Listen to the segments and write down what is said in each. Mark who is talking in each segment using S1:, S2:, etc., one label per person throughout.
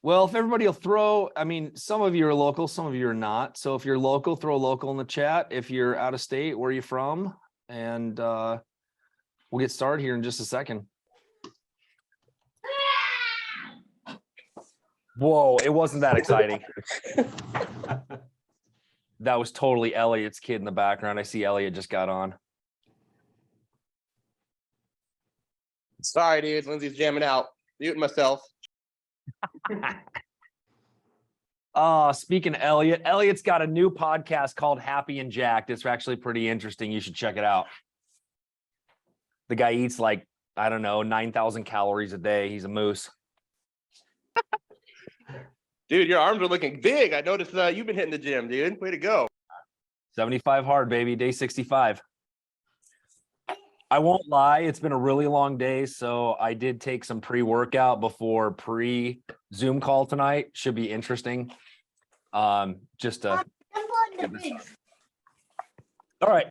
S1: Well, if everybody will throw, I mean, some of you are local, some of you are not. So if you're local, throw local in the chat. If you're out of state, where are you from? And we'll get started here in just a second. Whoa, it wasn't that exciting. That was totally Elliot's kid in the background. I see Elliot just got on.
S2: Sorry, dude. Lindsay's jamming out. Muting myself.
S1: Speaking of Elliot, Elliot's got a new podcast called Happy and Jacked. It's actually pretty interesting. You should check it out. The guy eats like, I don't know, 9,000 calories a day. He's a moose.
S2: Dude, your arms are looking big. I noticed you've been hitting the gym, dude. Way to go.
S1: 75 hard, baby. Day 65. I won't lie. It's been a really long day. So I did take some pre-workout before pre-Zoom call tonight. Should be interesting. Just to get this started. All right.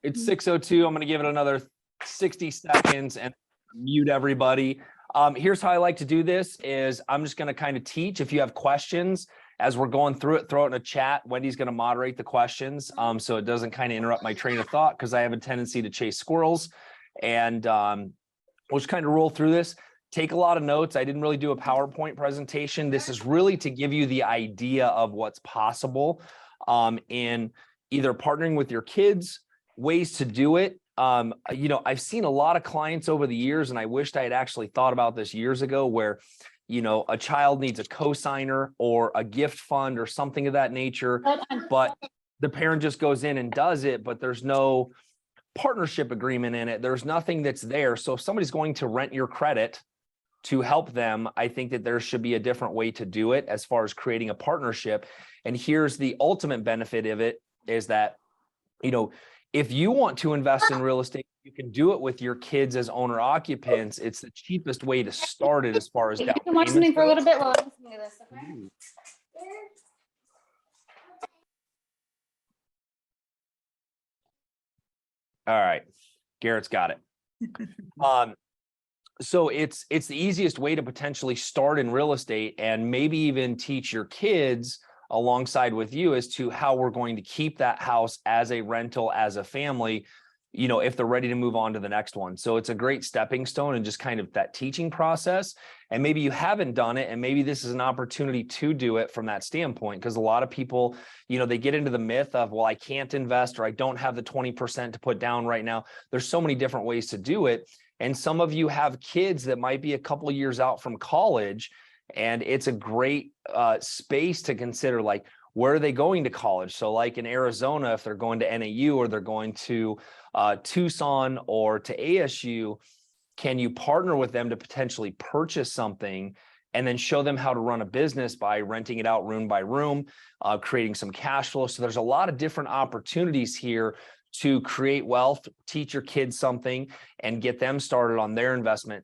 S1: It's 6:02. I'm going to give it another 60 seconds and mute everybody. Here's how I like to do this is I'm just going to kind of teach. If you have questions as we're going through it, throw it in a chat. Wendy's going to moderate the questions so it doesn't kind of interrupt my train of thought because I have a tendency to chase squirrels. And we'll just kind of roll through this. Take a lot of notes. I didn't really do a PowerPoint presentation. This is really to give you the idea of what's possible in either partnering with your kids, ways to do it. I've seen a lot of clients over the years, and I wished I had actually thought about this years ago where, a child needs a cosigner or a gift fund or something of that nature, but the parent just goes in and does it, but there's no partnership agreement in it. There's nothing that's there. So if somebody's going to rent your credit to help them, I think that there should be a different way to do it as far as creating a partnership. And here's the ultimate benefit of it is that, if you want to invest in real estate, you can do it with your kids as owner occupants. It's the cheapest way to start it as far as down
S3: payments. You can watch something for a little bit while I'm listening to this, okay?
S1: All right. Garrett's got it. So it's the easiest way to potentially start in real estate and maybe even teach your kids alongside with you as to how we're going to keep that house as a rental, as a family, if they're ready to move on to the next one. So it's a great stepping stone and just kind of that teaching process. And maybe you haven't done it, and maybe this is an opportunity to do it from that standpoint, because a lot of people, they get into the myth of, well, I can't invest or I don't have the 20% to put down right now. There's so many different ways to do it. And some of you have kids that might be a couple of years out from college, and it's a great space to consider, like, where are they going to college? So like in Arizona, if they're going to NAU or they're going to Tucson or to ASU, can you partner with them to potentially purchase something and then show them how to run a business by renting it out room by room, creating some cash flow? So there's a lot of different opportunities here to create wealth, teach your kids something, and get them started on their investment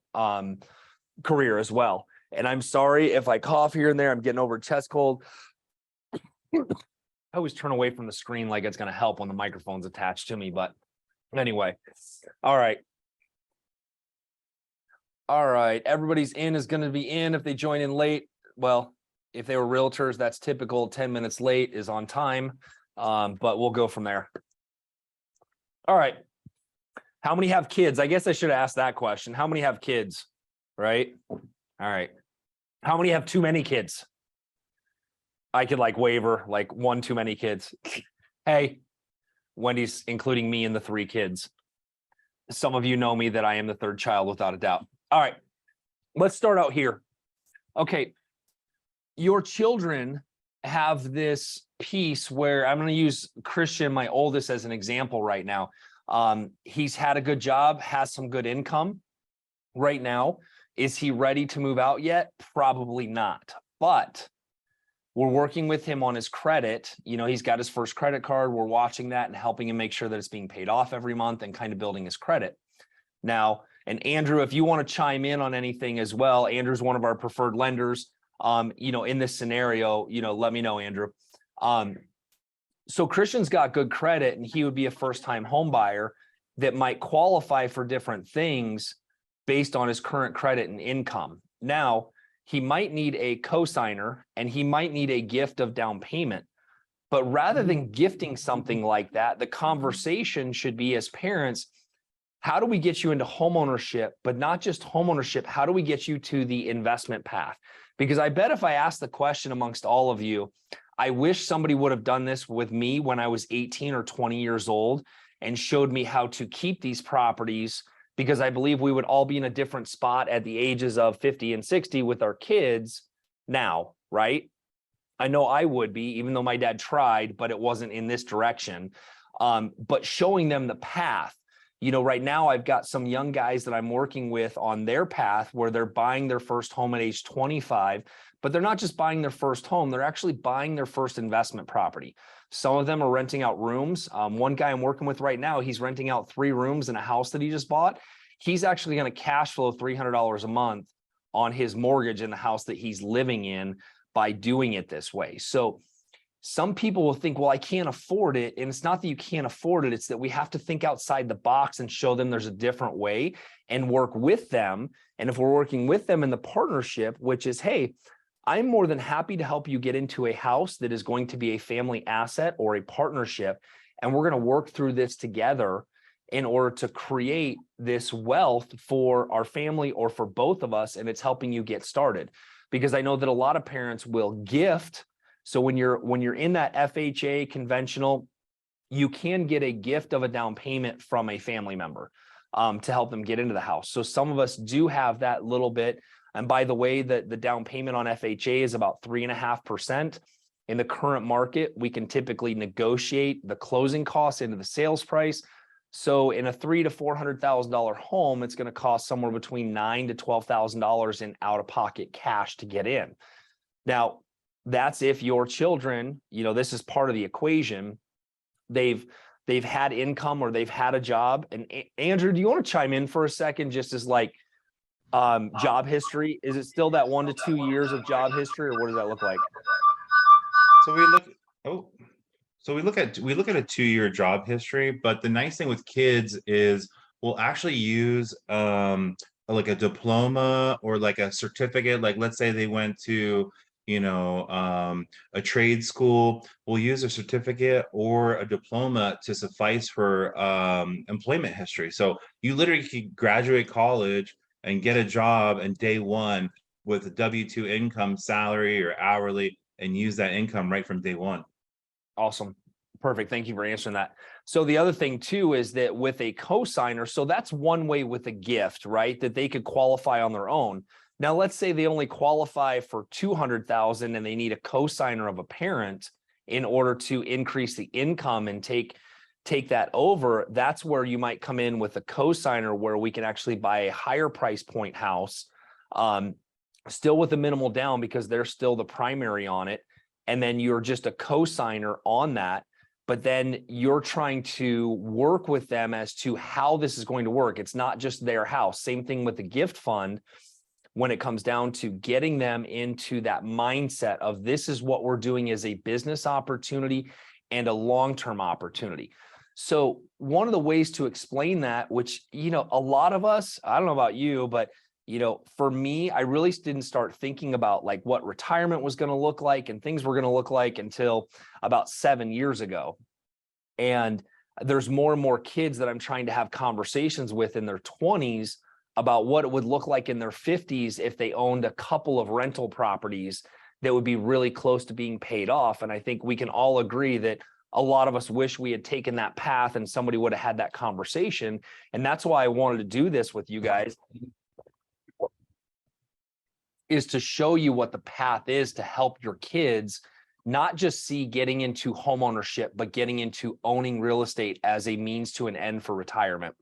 S1: career as well. And I'm sorry if I cough here and there. I'm getting over a chest cold. I always turn away from the screen like it's going to help when the microphone's attached to me. But anyway, all right. All right. Everybody's in is going to be in. If they join in late, well, if they were realtors, that's typical. 10 minutes late is on time. But we'll go from there. All right. How many have kids? I guess I should ask that question. How many have kids? Right? All right. How many have too many kids? I could waiver one too many kids. Hey, Wendy's including me in the 3 kids. Some of you know me that I am the 3rd child without a doubt. All right, let's start out here. Okay, your children have this piece where I'm going to use Christian, my oldest, as an example right now. He's had a good job, has some good income right now. Is he ready to move out yet? Probably not, but we're working with him on his credit. He's got his first credit card. We're watching that and helping him make sure that it's being paid off every month and kind of building his credit. Now, and Andrew, if you want to chime in on anything as well, Andrew's one of our preferred lenders. In this scenario, let me know, Andrew. So Christian's got good credit, and he would be a first-time home buyer that might qualify for different things based on his current credit and income. Now, he might need a cosigner and he might need a gift of down payment. But rather than gifting something like that, the conversation should be, as parents, how do we get you into homeownership, but not just homeownership? How do we get you to the investment path? Because I bet if I asked the question amongst all of you, I wish somebody would have done this with me when I was 18 or 20 years old and showed me how to keep these properties, because I believe we would all be in a different spot at the ages of 50 and 60 with our kids now, right? I know I would be, even though my dad tried, but it wasn't in this direction. But showing them the path. You know, right now I've got some young guys that I'm working with on their path where they're buying their first home at age 25, but they're not just buying their first home, they're actually buying their first investment property. Some of them are renting out rooms. One guy I'm working with right now, he's renting out 3 rooms in a house that he just bought. He's actually going to cash flow $300 a month on his mortgage in the house that he's living in by doing it this way. So some people will think, well, I can't afford it. And it's not that you can't afford it. It's that we have to think outside the box and show them there's a different way and work with them. And if we're working with them in the partnership, which is, hey, I'm more than happy to help you get into a house that is going to be a family asset or a partnership. And we're going to work through this together in order to create this wealth for our family or for both of us. And it's helping you get started. Because I know that a lot of parents will gift. So when you're in that FHA conventional, you can get a gift of a down payment from a family member to help them get into the house. So some of us do have that little bit. And by the way, the down payment on FHA is about 3.5%. In the current market, we can typically negotiate the closing costs into the sales price. So in a $300,000 to $400,000 home, it's going to cost somewhere between $9,000 to $12,000 in out-of-pocket cash to get in. Now, that's if your children, you know, this is part of the equation. They've had income or they've had a job. And Andrew, do you want to chime in for a second, just as like job history? Is it still that 1 to 2 years of job history, or what does that look like?
S4: So we look. Oh. So we look at a 2-year job history, but the nice thing with kids is we'll actually use like a diploma or like a certificate. Like let's say they went to a trade school. We'll use a certificate or a diploma to suffice for employment history. So you literally could graduate college and get a job in day one with a W-2 income, salary or hourly, and use that income right from day one.
S1: Awesome. Perfect. Thank you for answering that. So the other thing too is that with a cosigner, so that's one way with a gift, right? That they could qualify on their own. Now, let's say they only qualify for $200,000 and they need a cosigner of a parent in order to increase the income and take that over. That's where you might come in with a cosigner where we can actually buy a higher price point house, still with a minimal down because they're still the primary on it. And then you're just a cosigner on that, but then you're trying to work with them as to how this is going to work. It's not just their house. Same thing with the gift fund when it comes down to getting them into that mindset of this is what we're doing as a business opportunity and a long-term opportunity. So one of the ways to explain that, which, a lot of us, I don't know about you, but for me, I really didn't start thinking about like what retirement was going to look like and things were going to look like until about 7 years ago. And there's more and more kids that I'm trying to have conversations with in their 20s about what it would look like in their 50s if they owned a couple of rental properties that would be really close to being paid off. And I think we can all agree that a lot of us wish we had taken that path and somebody would have had that conversation. And that's why I wanted to do this with you guys, is to show you what the path is to help your kids not just see getting into home ownership, but getting into owning real estate as a means to an end for retirement.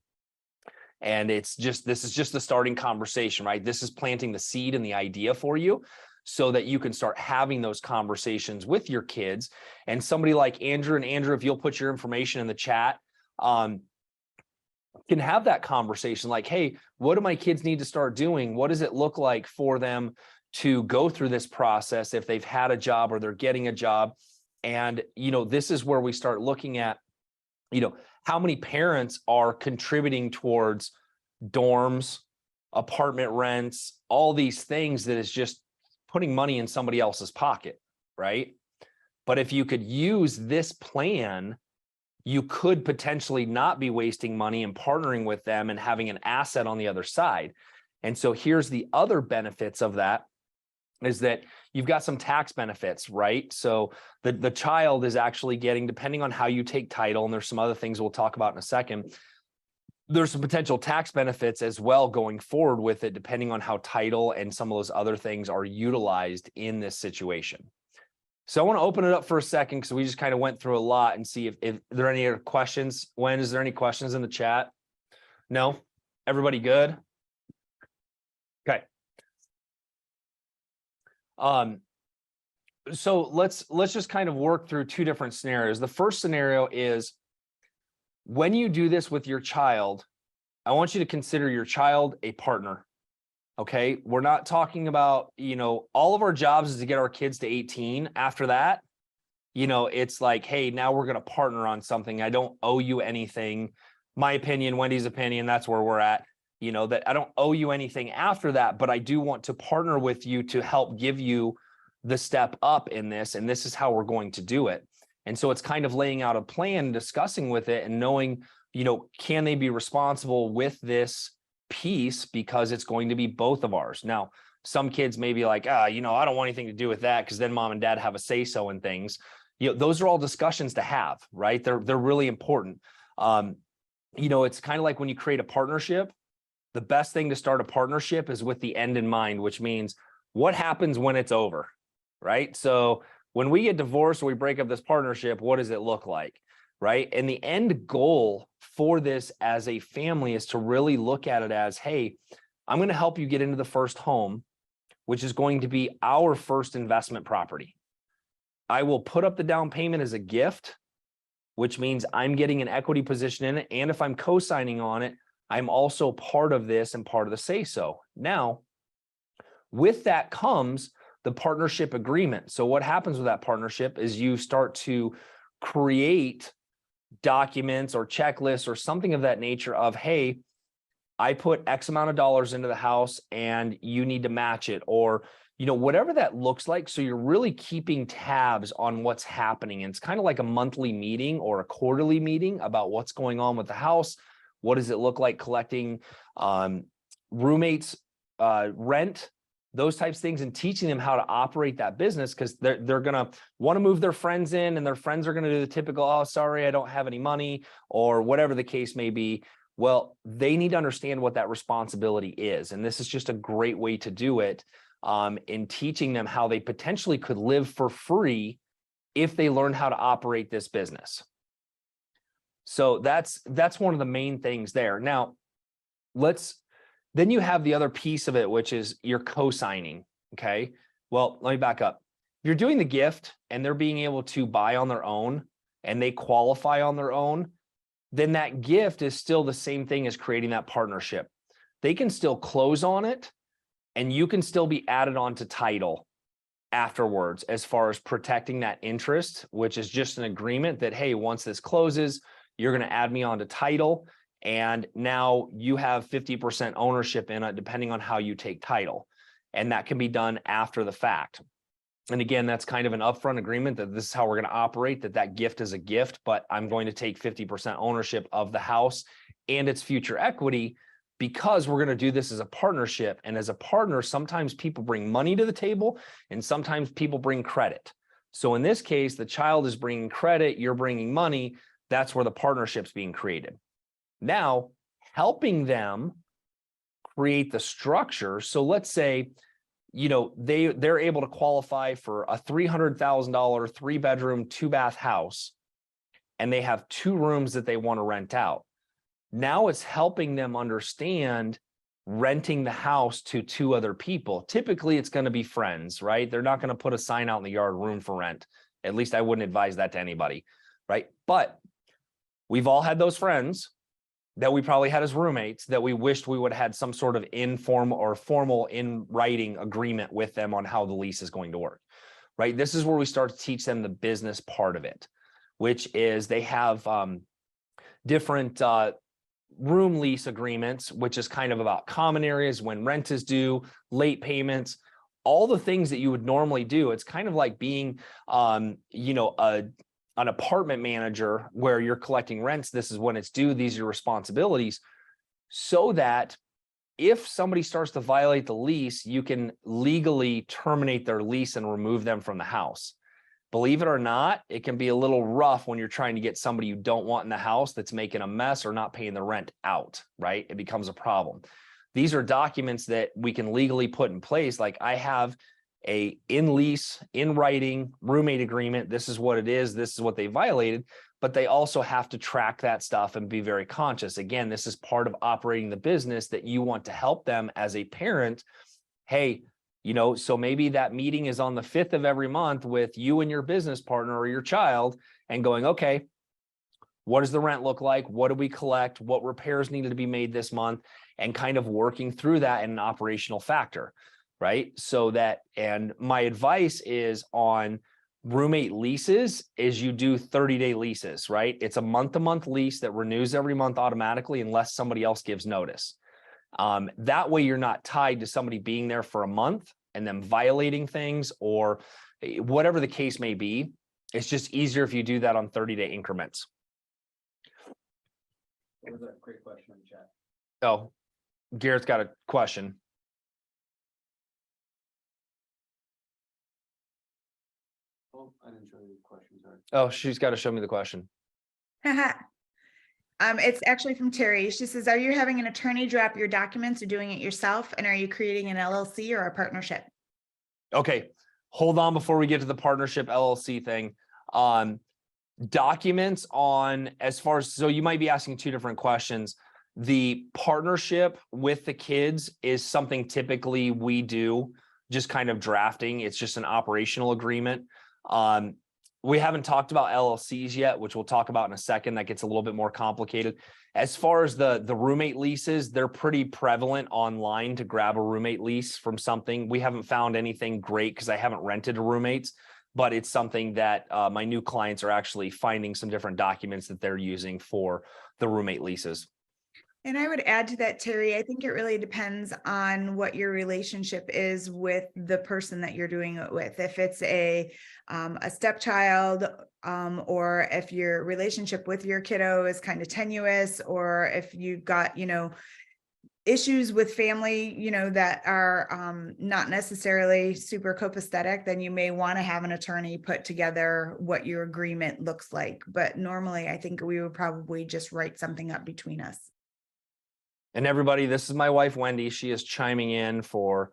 S1: And this is just the starting conversation, right? This is planting the seed and the idea for you so that you can start having those conversations with your kids. And somebody like Andrew, and Andrew, if you'll put your information in the chat, can have that conversation like, hey, what do my kids need to start doing? What does it look like for them to go through this process if they've had a job or they're getting a job? And, this is where we start looking at, how many parents are contributing towards dorms, apartment rents, all these things that is just putting money in somebody else's pocket, right? But if you could use this plan, you could potentially not be wasting money and partnering with them and having an asset on the other side. And so here's the other benefits of that, is that you've got some tax benefits, right? So the child is actually getting, depending on how you take title, and there's some other things we'll talk about in a second, there's some potential tax benefits as well going forward with it, depending on how title and some of those other things are utilized in this situation. So I want to open it up for a second because we just kind of went through a lot and see if there are any other questions. Is there any questions in the chat? No? Everybody good? Okay. So let's just kind of work through two different scenarios. The first scenario is when you do this with your child, I want you to consider your child a partner. Okay, we're not talking about, all of our jobs is to get our kids to 18. After that, it's like, hey, now we're going to partner on something. I don't owe you anything. My opinion, Wendy's opinion, that's where we're at, that I don't owe you anything after that, but I do want to partner with you to help give you the step up in this. And this is how we're going to do it. And so it's kind of laying out a plan, discussing with it and knowing, can they be responsible with this piece, because it's going to be both of ours. Now, some kids may be like, I don't want anything to do with that, because then mom and dad have a say so in things. Those are all discussions to have, right? They're really important. It's kind of like when you create a partnership, the best thing to start a partnership is with the end in mind, which means what happens when it's over, right? So when we get divorced or we break up this partnership, what does it look like? Right. And the end goal for this as a family is to really look at it as, hey, I'm going to help you get into the first home, which is going to be our first investment property. I will put up the down payment as a gift, which means I'm getting an equity position in it. And if I'm co-signing on it, I'm also part of this and part of the say so. Now, with that comes the partnership agreement. So what happens with that partnership is you start to create documents or checklists or something of that nature of, hey, I put X amount of dollars into the house and you need to match it, or, whatever that looks like. So you're really keeping tabs on what's happening. And it's kind of like a monthly meeting or a quarterly meeting about what's going on with the house. What does it look like collecting roommates, rent, those types of things, and teaching them how to operate that business, because they're going to want to move their friends in, and their friends are going to do the typical, oh, sorry, I don't have any money, or whatever the case may be. Well, they need to understand what that responsibility is. And this is just a great way to do it, in teaching them how they potentially could live for free if they learn how to operate this business. So that's one of the main things there. Now, then you have the other piece of it, which is your co-signing. Okay. Well, let me back up. If you're doing the gift and they're being able to buy on their own and they qualify on their own, then that gift is still the same thing as creating that partnership. They can still close on it and you can still be added on to title afterwards, as far as protecting that interest, which is just an agreement that, hey, once this closes, you're going to add me onto title. And now you have 50% ownership in it, depending on how you take title. And that can be done after the fact. And again, that's kind of an upfront agreement that this is how we're going to operate, that gift is a gift, but I'm going to take 50% ownership of the house and its future equity, because we're going to do this as a partnership. And as a partner, sometimes people bring money to the table and sometimes people bring credit. So in this case, the child is bringing credit, you're bringing money. That's where the partnership's being created. Now, helping them create the structure. So let's say, they're able to qualify for a $300,000 3-bedroom, 2-bath house, and they have 2 rooms that they want to rent out. Now it's helping them understand renting the house to 2 other people. Typically, it's going to be friends, right? They're not going to put a sign out in the yard, room for rent. At least I wouldn't advise that to anybody, right? But we've all had those friends that we probably had as roommates that we wished we would have had some sort of informal or formal in writing agreement with them on how the lease is going to work, right? This is where we start to teach them the business part of it, which is they have different room lease agreements, which is kind of about common areas, when rent is due, late payments, all the things that you would normally do. It's kind of like being, you know, an apartment manager where you're collecting rents. This is when it's due. These are your responsibilities, so that if somebody starts to violate the lease, you can legally terminate their lease and remove them from the house. Believe it or not, it can be a little rough when you're trying to get somebody you don't want in the house that's making a mess or not paying the rent out, right? It becomes a problem. These are documents that we can legally put in place. Like, I have a in lease, in writing roommate agreement. This is what it is. This is what they violated, but they also have to track that stuff and be very conscious. Again, this is part of operating the business that you want to help them as a parent. Hey, you know, so maybe that meeting is on the 5th of every month with you and your business partner or your child, and going, okay, what does the rent look like? What do we collect? What repairs needed to be made this month? And kind of working through that in an operational factor, right? So that, and my advice is on roommate leases is you do 30-day leases, right? It's a month-to-month lease that renews every month automatically unless somebody else gives notice. That way you're not tied to somebody being there for a month and then violating things or whatever the case may be. It's just easier if you do that on 30-day increments.
S5: That was a great question in the chat.
S1: Oh, Garrett's got a question.
S5: Oh, I didn't show you the question, sorry.
S1: Oh, she's got to show me the question.
S6: It's actually from Terry. She says, are you having an attorney drop your documents or doing it yourself? And are you creating an LLC or a partnership?
S1: Okay, hold on before we get to the partnership LLC thing. Documents on, as far as, so you might be asking two different questions. The partnership with the kids is something typically we do, just kind of drafting. It's just an operational agreement. We haven't talked about LLCs yet, which we'll talk about in a second. That gets a little bit more complicated. As far as the roommate leases, they're pretty prevalent online to grab a roommate lease from something. We haven't found anything great because I haven't rented to roommates, but it's something that my new clients are actually finding some different documents that they're using for the roommate leases.
S6: And I would add to that, Terry, I think it really depends on what your relationship is with the person that you're doing it with. If it's a stepchild, or if your relationship with your kiddo is kind of tenuous, or if you've got, you know, issues with family, you know, that are not necessarily super copacetic, then you may want to have an attorney put together what your agreement looks like. But normally, I think we would probably just write something up between us.
S1: And everybody, this is my wife, Wendy. She is chiming in for,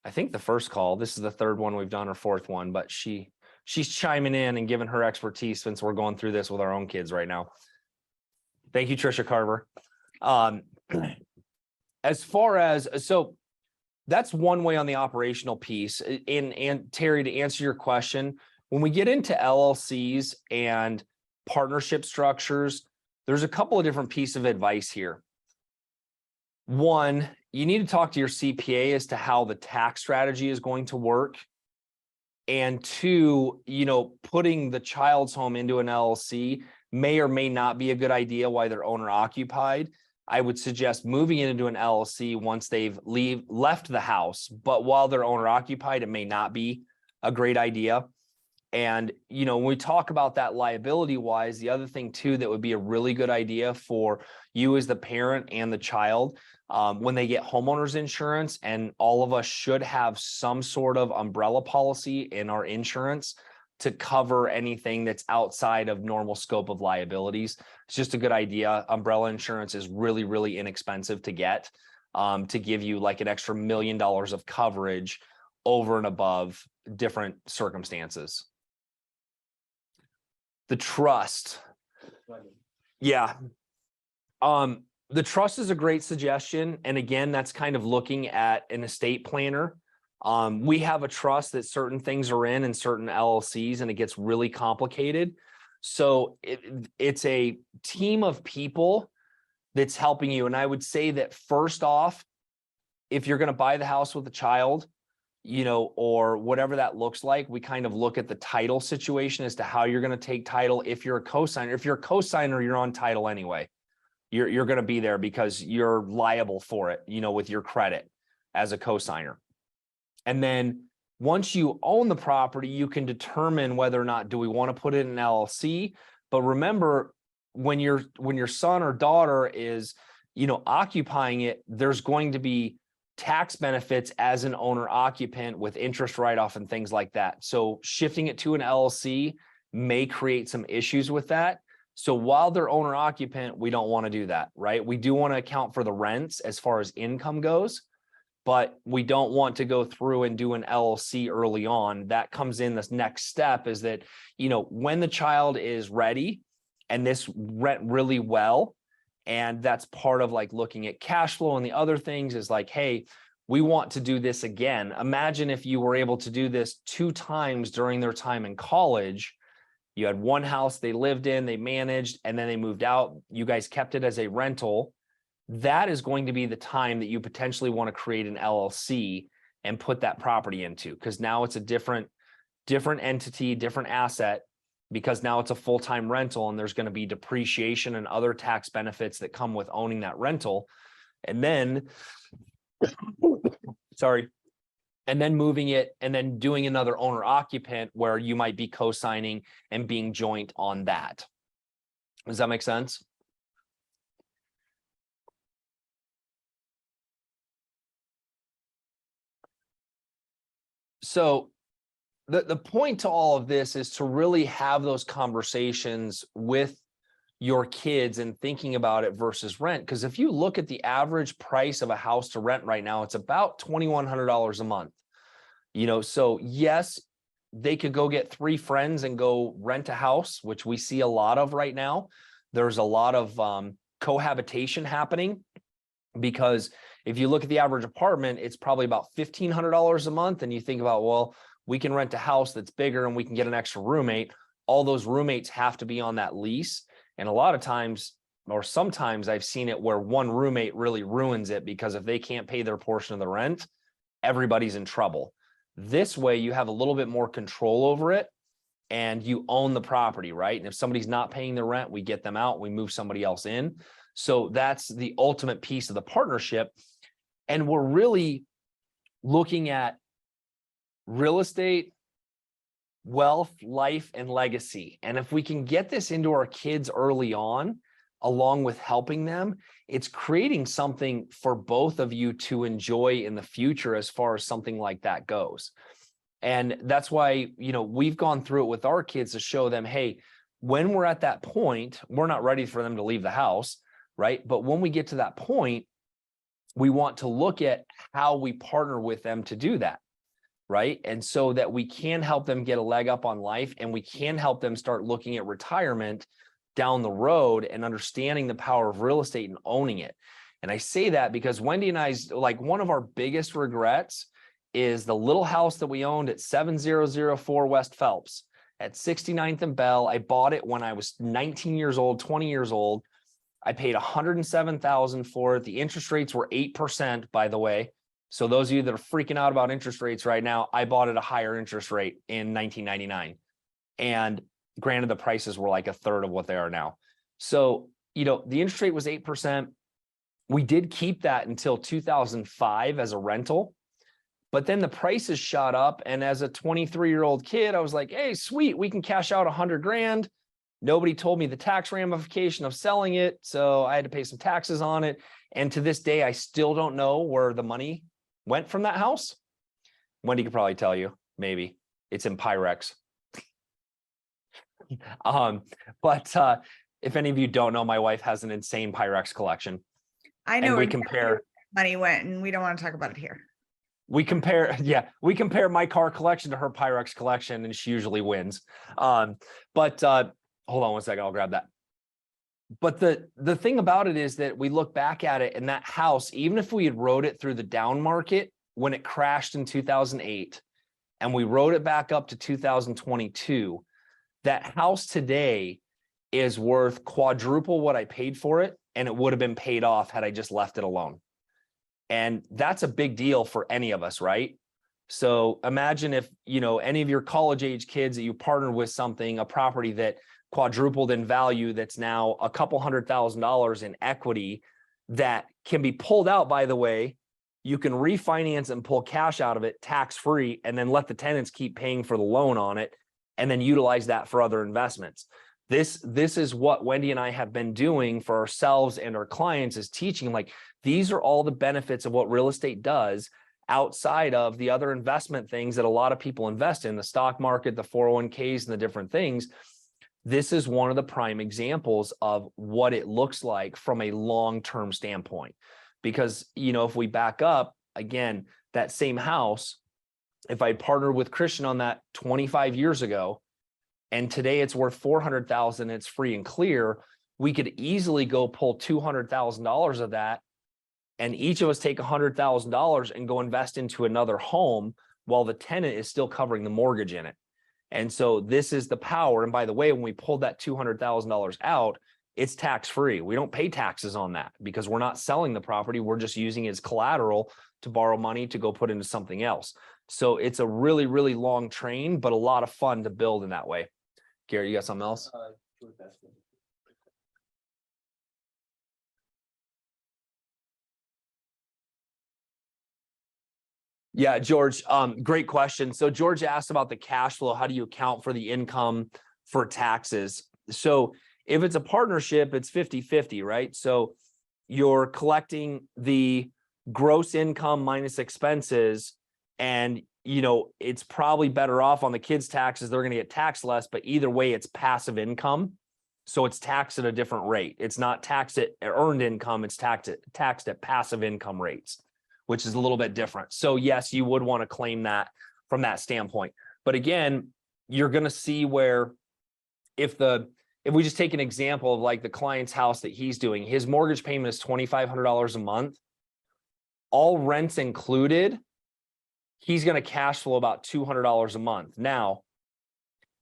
S1: I think, the first call. This is the third one we've done, or fourth one, but she's chiming in and giving her expertise since we're going through this with our own kids right now. Thank you, Trisha Carver. As far as, so that's one way on the operational piece. And Terry, to answer your question, when we get into LLCs and partnership structures, there's a couple of different pieces of advice here. One, you need to talk to your CPA as to how the tax strategy is going to work. And two, you know, putting the child's home into an LLC may or may not be a good idea while they're owner occupied. I would suggest moving it into an LLC once they've left the house, but while they're owner occupied, it may not be a great idea. And, you know, when we talk about that liability wise, the other thing too, that would be a really good idea for you as the parent and the child, when they get homeowners insurance, and all of us should have some sort of umbrella policy in our insurance to cover anything that's outside of normal scope of liabilities. It's just a good idea. Umbrella insurance is really, really inexpensive to get, to give you like an extra $1 million of coverage over and above different circumstances. The trust. Yeah. The trust is a great suggestion. And again, that's kind of looking at an estate planner. We have a trust that certain things are in and certain LLCs, and it gets really complicated. So it's a team of people that's helping you. And I would say that first off, if you're going to buy the house with a child, you know, or whatever that looks like, we kind of look at the title situation as to how you're going to take title. If you're a cosigner, you're on title anyway. You're going to be there because you're liable for it, with your credit as a cosigner. And then once you own the property, you can determine whether or not do we want to put it in an LLC. But remember, when your son or daughter is, occupying it, there's going to be tax benefits as an owner occupant with interest write-off and things like that. So shifting it to an LLC may create some issues with that. So while they're owner occupant, we don't want to do that, right? We do want to account for the rents as far as income goes, but we don't want to go through and do an LLC early on. That comes in this next step is that, when the child is ready and this rent really well, and that's part of like looking at cash flow and the other things is like, hey, we want to do this again. Imagine if you were able to do this 2 times during their time in college. You had one house they lived in, they managed, and then they moved out. You guys kept it as a rental. That is going to be the time that you potentially want to create an LLC and put that property into, because now it's a different entity, different asset, because now it's a full-time rental and there's going to be depreciation and other tax benefits that come with owning that rental. And then, and then moving it and then doing another owner occupant where you might be co-signing and being joint on that. Does that make sense? So the point to all of this is to really have those conversations with your kids and thinking about it versus rent. Because if you look at the average price of a house to rent right now, it's about $2,100 a month. So yes, they could go get 3 friends and go rent a house, which we see a lot of right now. There's a lot of cohabitation happening, because if you look at the average apartment, it's probably about $1,500 a month. And you think about, well, we can rent a house that's bigger and we can get an extra roommate. All those roommates have to be on that lease. And a lot of times, or sometimes I've seen it where one roommate really ruins it, because if they can't pay their portion of the rent, everybody's in trouble. This way you have a little bit more control over it and you own the property, right? And if somebody's not paying the rent, we get them out, we move somebody else in. So that's the ultimate piece of the partnership. And we're really looking at real estate, wealth, life, and legacy. And if we can get this into our kids early on, along with helping them, it's creating something for both of you to enjoy in the future as far as something like that goes. And that's why, we've gone through it with our kids to show them, hey, when we're at that point, we're not ready for them to leave the house, right? But when we get to that point, we want to look at how we partner with them to do that, right? And so that we can help them get a leg up on life, and we can help them start looking at retirement down the road and understanding the power of real estate and owning it. And I say that because Wendy and I's, like, one of our biggest regrets is the little house that we owned at 7004 West Phelps at 69th and Bell. I bought it when I was 19 years old, 20 years old. I paid $107,000 for it. The interest rates were 8%, by the way. So those of you that are freaking out about interest rates right now, I bought at a higher interest rate in 1999. And granted, the prices were like a third of what they are now. So, the interest rate was 8%. We did keep that until 2005 as a rental, but then the prices shot up. And as a 23-year-old kid, I was like, hey, sweet, we can cash out $100,000. Nobody told me the tax ramification of selling it. So I had to pay some taxes on it. And to this day, I still don't know where the money went from that house. Wendy could probably tell you, maybe. It's in Pyrex. But if any of you don't know, my wife has an insane Pyrex collection.
S6: I know.
S1: And we
S6: exactly
S1: compare
S6: where money went, and we don't want to talk about it here.
S1: We compare my car collection to her Pyrex collection, and she usually wins. But hold on one second, I'll grab that. But the thing about it is that we look back at it, and that house, even if we had rode it through the down market when it crashed in 2008, and we rode it back up to 2022, that house today is worth quadruple what I paid for it, and it would have been paid off had I just left it alone. And that's a big deal for any of us, right? So imagine if, any of your college age kids that you partnered with something, a property that quadrupled in value, that's now a couple $100,000 in equity that can be pulled out, by the way. You can refinance and pull cash out of it tax-free, and then let the tenants keep paying for the loan on it, and then utilize that for other investments. This is what Wendy and I have been doing for ourselves and our clients, is teaching, like, these are all the benefits of what real estate does outside of the other investment things that a lot of people invest in, the stock market, the 401ks, and the different things. This is one of the prime examples of what it looks like from a long-term standpoint. Because, you know, if we back up again, that same house, if I partnered with Christian on that 25 years ago, and today it's worth 400,000, it's free and clear, we could easily go pull $200,000 of that, and each of us take $100,000 and go invest into another home while the tenant is still covering the mortgage in it. And so this is the power. And by the way, when we pulled that $200,000 out, it's tax-free. We don't pay taxes on that because we're not selling the property. We're just using it as collateral to borrow money to go put into something else. So it's a really, really long train, but a lot of fun to build in that way. Gary, you got something else? Yeah, George, great question. So George asked about the cash flow. How do you account for the income for taxes? So if it's a partnership, it's 50-50, right? So you're collecting the gross income minus expenses, and you know, it's probably better off on the kids' taxes. They're going to get taxed less, but either way, it's passive income. So it's taxed at a different rate. It's not taxed at earned income. It's taxed at passive income rates, which is a little bit different. So yes, you would want to claim that from that standpoint. But again, you're going to see where if we just take an example of like the client's house that he's doing, his mortgage payment is $2,500 a month, all rents included, he's going to cash flow about $200 a month. Now,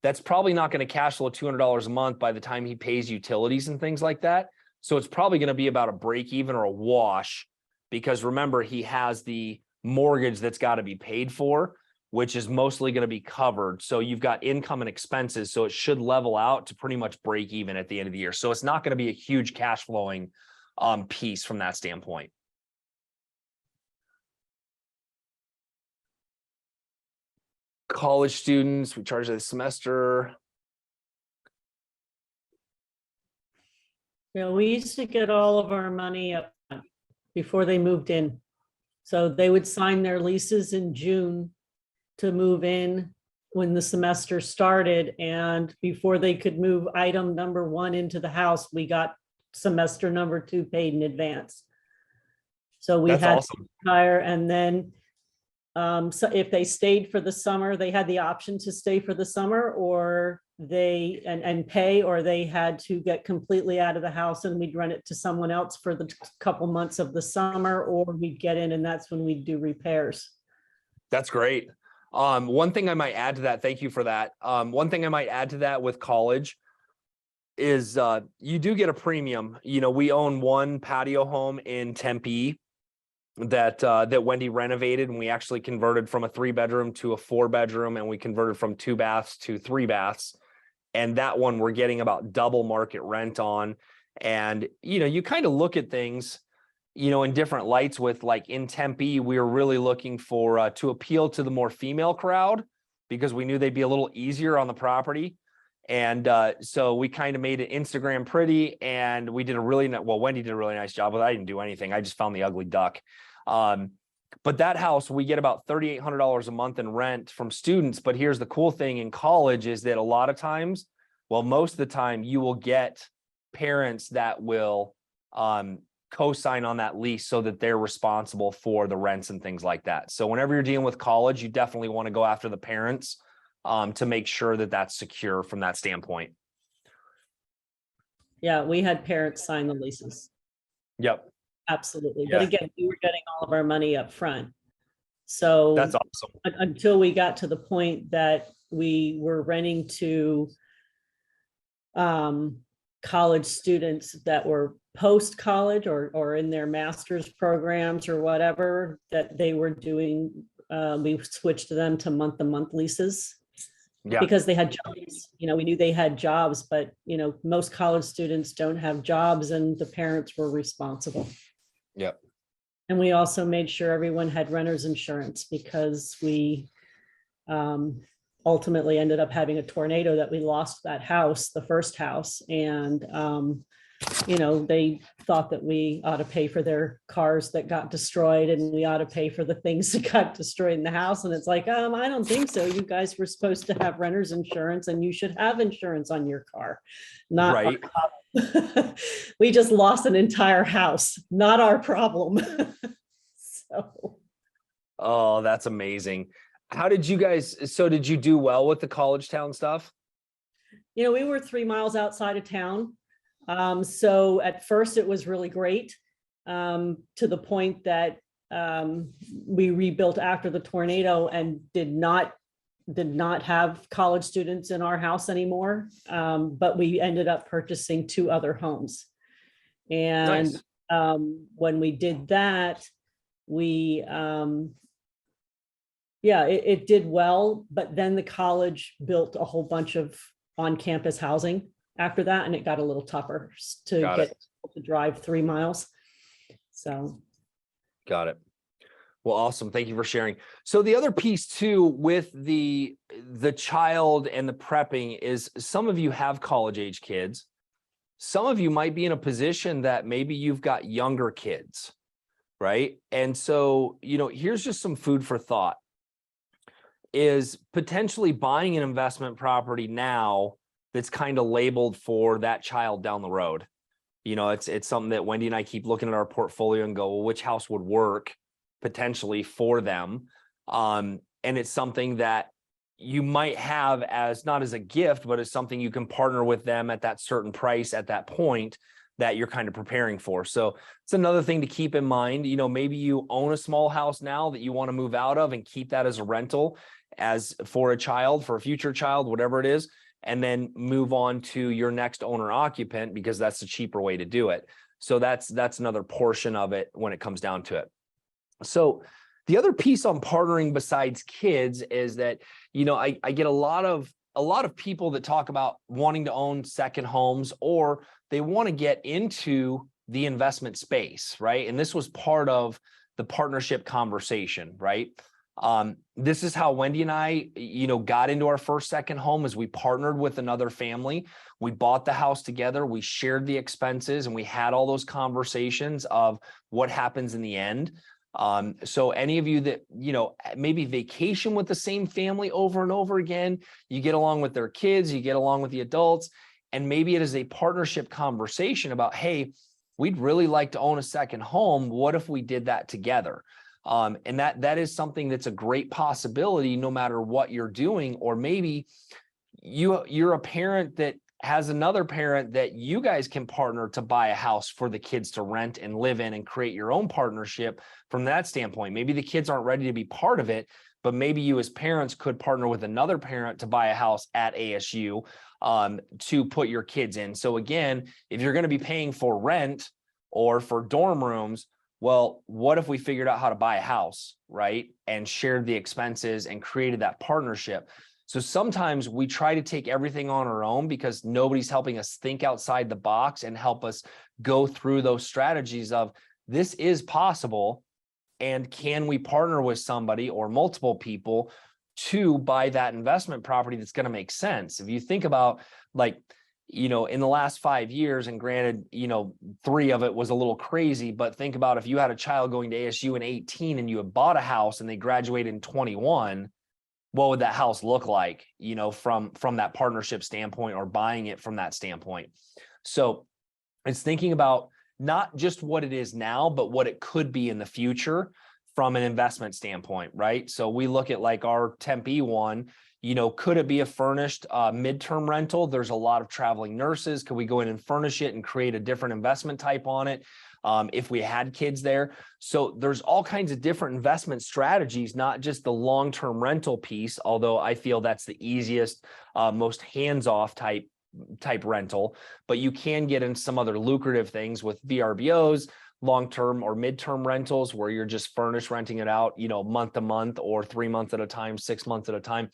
S1: that's probably not going to cash flow $200 a month by the time he pays utilities and things like that. So it's probably going to be about a break even or a wash, because remember, he has the mortgage that's got to be paid for, which is mostly going to be covered. So you've got income and expenses. So it should level out to pretty much break even at the end of the year. So it's not going to be a huge cash flowing piece from that standpoint. College students, we charge a semester.
S7: Yeah, we used to get all of our money up front before they moved in. So they would sign their leases in June to move in when the semester started. And before they could move item number 1 into the house, we got semester number 2 paid in advance. So we
S1: That's
S7: had
S1: awesome.
S7: to hire, and then so if they stayed for the summer, they had the option to stay for the summer, or they and pay, or they had to get completely out of the house and we'd rent it to someone else for the couple months of the summer, or we'd get in and that's when we'd do repairs.
S1: That's great. One thing I might add to that, thank you for that. One thing I might add to that with college is you do get a premium. You know, we own one patio home in Tempe that Wendy renovated, and we actually converted from a 3-bedroom to a 4-bedroom, and we converted from 2 baths to 3 baths. And that one we're getting about double market rent on. And, you know, you kind of look at things, you know, in different lights. With like in Tempe, we were really looking for to appeal to the more female crowd, because we knew they'd be a little easier on the property. And so we kind of made it Instagram pretty, and we did a really well, Wendy did a really nice job with it. I didn't do anything. I just found the ugly duck. But that house, we get about $3,800 a month in rent from students. But here's the cool thing in college is that a lot of times, well, most of the time, you will get parents that will co-sign on that lease so that they're responsible for the rents and things like that. So whenever you're dealing with college, you definitely want to go after the parents to make sure that that's secure from that standpoint.
S7: Yeah, we had parents sign the leases.
S1: Yep.
S7: Absolutely.
S1: Yeah.
S7: But again, we were getting all of our money up front. So
S1: That's awesome.
S7: until we got to the point that we were renting to college students that were post-college or in their master's programs or whatever that they were doing, we switched them to month-to-month leases.
S1: Yeah.
S7: because they had jobs. We knew they had jobs, but most college students don't have jobs, and the parents were responsible.
S1: Yep.
S7: And we also made sure everyone had renter's insurance, because we ultimately ended up having a tornado that we lost that house, the first house. And, they thought that we ought to pay for their cars that got destroyed, and we ought to pay for the things that got destroyed in the house. And it's like, I don't think so. You guys were supposed to have renter's insurance, and you should have insurance on your car, not our
S1: Right.
S7: problem. We just lost an entire house, not our problem. So.
S1: Oh, that's amazing. How did you guys, so did you do well with the college town stuff?
S7: We were 3 miles outside of town. So at first it was really great, to the point that we rebuilt after the tornado and did not have college students in our house anymore. But we ended up purchasing 2 other homes. And
S1: Nice.
S7: when we did that, we it did well, but then the college built a whole bunch of on-campus housing after that, and it got a little tougher to
S1: Got
S7: get
S1: it.
S7: to drive 3 miles. So.
S1: Got it. Well, awesome. Thank you for sharing. So the other piece too with the child and the prepping is some of you have college age kids. Some of you might be in a position that maybe you've got younger kids, right? And so, here's just some food for thought, is potentially buying an investment property now that's kind of labeled for that child down the road. It's something that Wendy and I keep looking at our portfolio and go, well, which house would work potentially for them? And it's something that you might have as not as a gift, but as something you can partner with them at that certain price at that point that you're kind of preparing for. So it's another thing to keep in mind. Maybe you own a small house now that you want to move out of and keep that as a rental, as for a child, for a future child, whatever it is, and then move on to your next owner occupant, because that's the cheaper way to do it. So that's another portion of it when it comes down to it. So the other piece on partnering besides kids is that, I get a lot of people that talk about wanting to own second homes, or they want to get into the investment space, right? And this was part of the partnership conversation, right? This is how Wendy and I, got into our first second home, as we partnered with another family. We bought the house together, we shared the expenses, and we had all those conversations of what happens in the end. So any of you that, maybe vacation with the same family over and over again, you get along with their kids, you get along with the adults, and maybe it is a partnership conversation about, hey, we'd really like to own a second home. What if we did that together? And that is something that's a great possibility no matter what you're doing. Or maybe you're a parent that has another parent that you guys can partner to buy a house for the kids to rent and live in, and create your own partnership from that standpoint. Maybe the kids aren't ready to be part of it, but maybe you as parents could partner with another parent to buy a house at ASU to put your kids in. So again, if you're going to be paying for rent or for dorm rooms, well, what if we figured out how to buy a house, right? And shared the expenses and created that partnership. So sometimes we try to take everything on our own because nobody's helping us think outside the box and help us go through those strategies of this is possible. And can we partner with somebody or multiple people to buy that investment property that's going to make sense? If you think about, like, in the last 5 years, and granted, 3 of it was a little crazy, but think about if you had a child going to ASU in 18 and you had bought a house and they graduated in 21, what would that house look like, from that partnership standpoint, or buying it from that standpoint? So it's thinking about not just what it is now, but what it could be in the future from an investment standpoint, right? So we look at like our Tempe one, could it be a furnished midterm rental? There's a lot of traveling nurses. Could we go in and furnish it and create a different investment type on it if we had kids there? So there's all kinds of different investment strategies, not just the long-term rental piece, although I feel that's the easiest, most hands-off type rental, but you can get in some other lucrative things with VRBOs, long-term or midterm rentals, where you're just furnished renting it out, month to month, or 3 months at a time, 6 months at a time.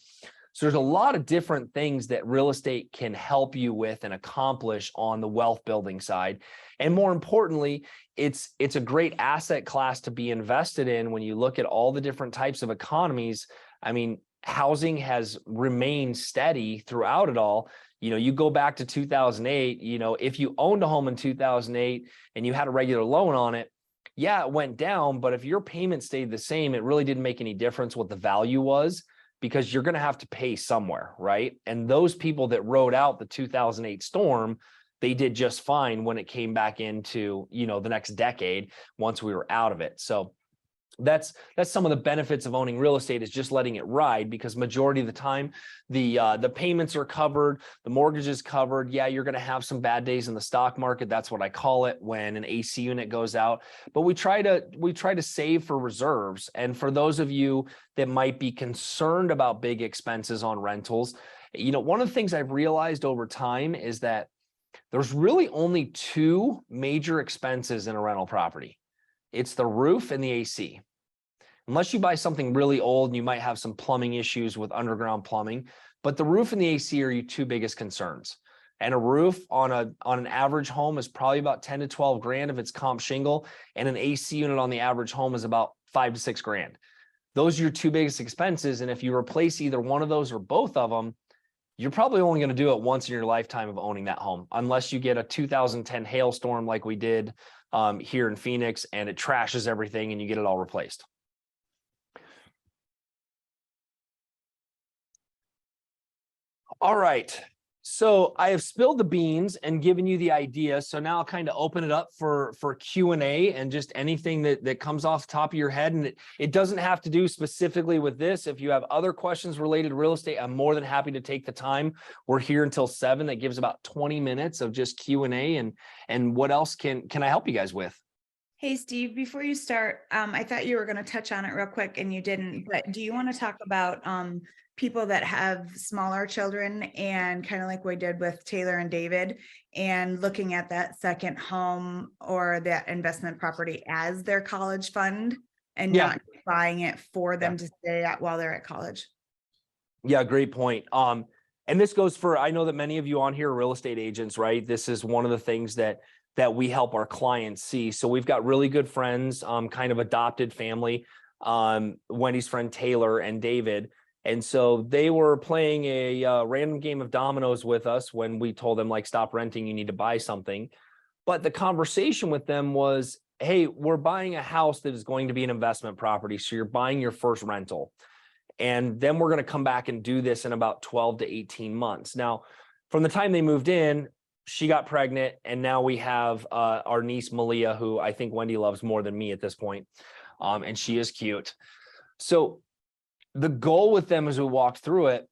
S1: So there's a lot of different things that real estate can help you with and accomplish on the wealth building side. And more importantly, it's a great asset class to be invested in when you look at all the different types of economies. I mean, housing has remained steady throughout it all. You know, you go back to 2008, you know, if you owned a home in 2008 and you had a regular loan on it, yeah, it went down, but if your payment stayed the same, it really didn't make any difference what the value was, because you're going to have to pay somewhere, right? And those people that rode out the 2008 storm, they did just fine when it came back into, you know, the next decade once we were out of it. So that's some of the benefits of owning real estate, is just letting it ride, because majority of the time the payments are covered, the mortgage is covered. Yeah, you're going to have some bad days in the stock market. That's what I call it, when an AC unit goes out. But we try to save for reserves. And for those of you that might be concerned about big expenses on rentals, you know, one of the things I've realized over time is that there's really only two major expenses in a rental property. It's the roof and the AC. Unless you buy something really old and you might have some plumbing issues with underground plumbing, but the roof and the AC are your two biggest concerns. And a roof on an average home is probably about 10 to 12 grand if it's comp shingle, and an AC unit on the average home is about 5 to 6 grand. Those are your two biggest expenses. And if you replace either one of those or both of them, you're probably only going to do it once in your lifetime of owning that home, unless you get a 2010 hailstorm like we did here in Phoenix, and it trashes everything and you get it all replaced. All right. So I have spilled the beans and given you the idea. So now I'll kind of open it up for Q&A and just anything that comes off the top of your head. And it doesn't have to do specifically with this. If you have other questions related to real estate, I'm more than happy to take the time. We're here until 7. That gives about 20 minutes of just Q&A. And what else can I help you guys with?
S6: Hey, Steve, before you start, I thought you were going to touch on it real quick and you didn't, but do you want to talk about people that have smaller children, and kind of like we did with Taylor and David, and looking at that second home or that investment property as their college fund, and
S1: Yeah.
S6: not buying it for them to stay at while they're at college?
S1: Yeah, great point. And this goes for, I know that many of you on here are real estate agents, right? This is one of the things that we help our clients see. So we've got really good friends, kind of adopted family, Wendy's friend Taylor and David. And so they were playing a random game of dominoes with us when we told them, like, stop renting, you need to buy something. But the conversation with them was, hey, we're buying a house that is going to be an investment property. So you're buying your first rental. And then we're going to come back and do this in about 12 to 18 months. Now, from the time they moved in, she got pregnant, and now we have our niece Malia, who I think Wendy loves more than me at this point. And she is cute. So the goal with them as we walked through it,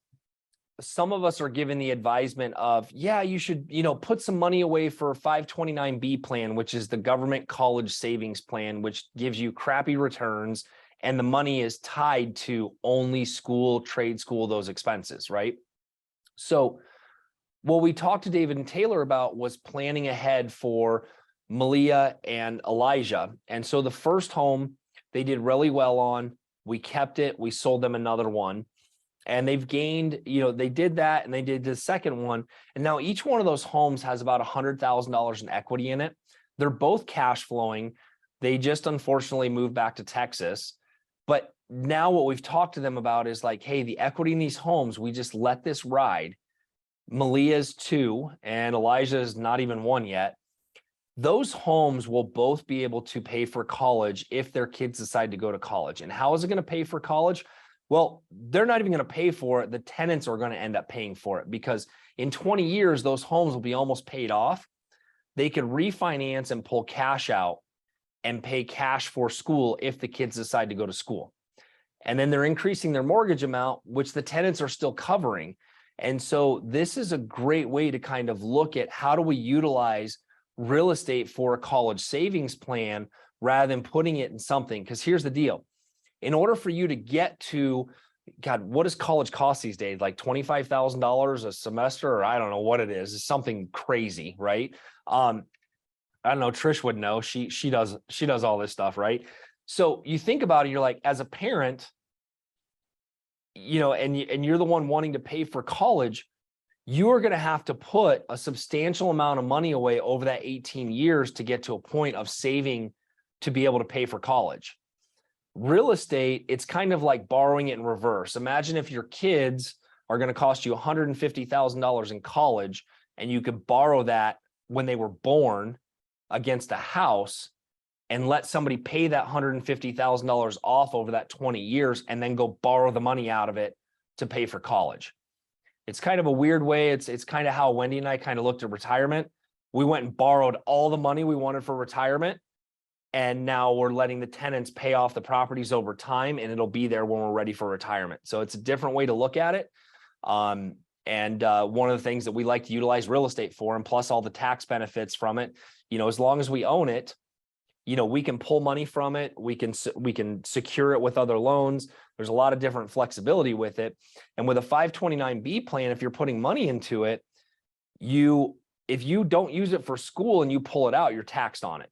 S1: some of us are given the advisement of, yeah, you should, you know, put some money away for a 529B plan, which is the government college savings plan, which gives you crappy returns. And the money is tied to only school, trade school, those expenses, right? So what we talked to David and Taylor about was planning ahead for Malia and Elijah. And so the first home they did really well on, we kept it, we sold them another one, and they've gained, you know, they did that and they did the second one. And now each one of those homes has about $100,000 in equity in it. They're both cash flowing. They just unfortunately moved back to Texas. But now what we've talked to them about is like, hey, the equity in these homes, we just let this ride. Malia's 2 and Elijah is not even 1 yet. Those homes will both be able to pay for college if their kids decide to go to college. And how is it going to pay for college? Well, they're not even going to pay for it. The tenants are going to end up paying for it, because in 20 years, those homes will be almost paid off. They could refinance and pull cash out and pay cash for school if the kids decide to go to school. And then they're increasing their mortgage amount, which the tenants are still covering. And so this is a great way to kind of look at how do we utilize real estate for a college savings plan rather than putting it in something. Because here's the deal. In order for you to get to, God, what does college cost these days? Like $25,000 a semester, or I don't know what it is. It's something crazy, right? I don't know. Trish would know. She does all this stuff, right? So you think about it, you're like, as a parent, and you're the one wanting to pay for college, you are going to have to put a substantial amount of money away over that 18 years to get to a point of saving to be able to pay for college. Real estate, it's kind of like borrowing it in reverse. Imagine if your kids are going to cost you $150,000 in college, and you could borrow that when they were born against a house and let somebody pay that $150,000 off over that 20 years and then go borrow the money out of it to pay for college. It's kind of a weird way. It's kind of how Wendy and I kind of looked at retirement. We went and borrowed all the money we wanted for retirement, and now we're letting the tenants pay off the properties over time, and it'll be there when we're ready for retirement. So it's a different way to look at it. And one of the things that we like to utilize real estate for, and plus all the tax benefits from it, as long as we own it, we can pull money from it. We can secure it with other loans. There's a lot of different flexibility with it. And with a 529B plan, if you're putting money into it, if you don't use it for school and you pull it out, you're taxed on it.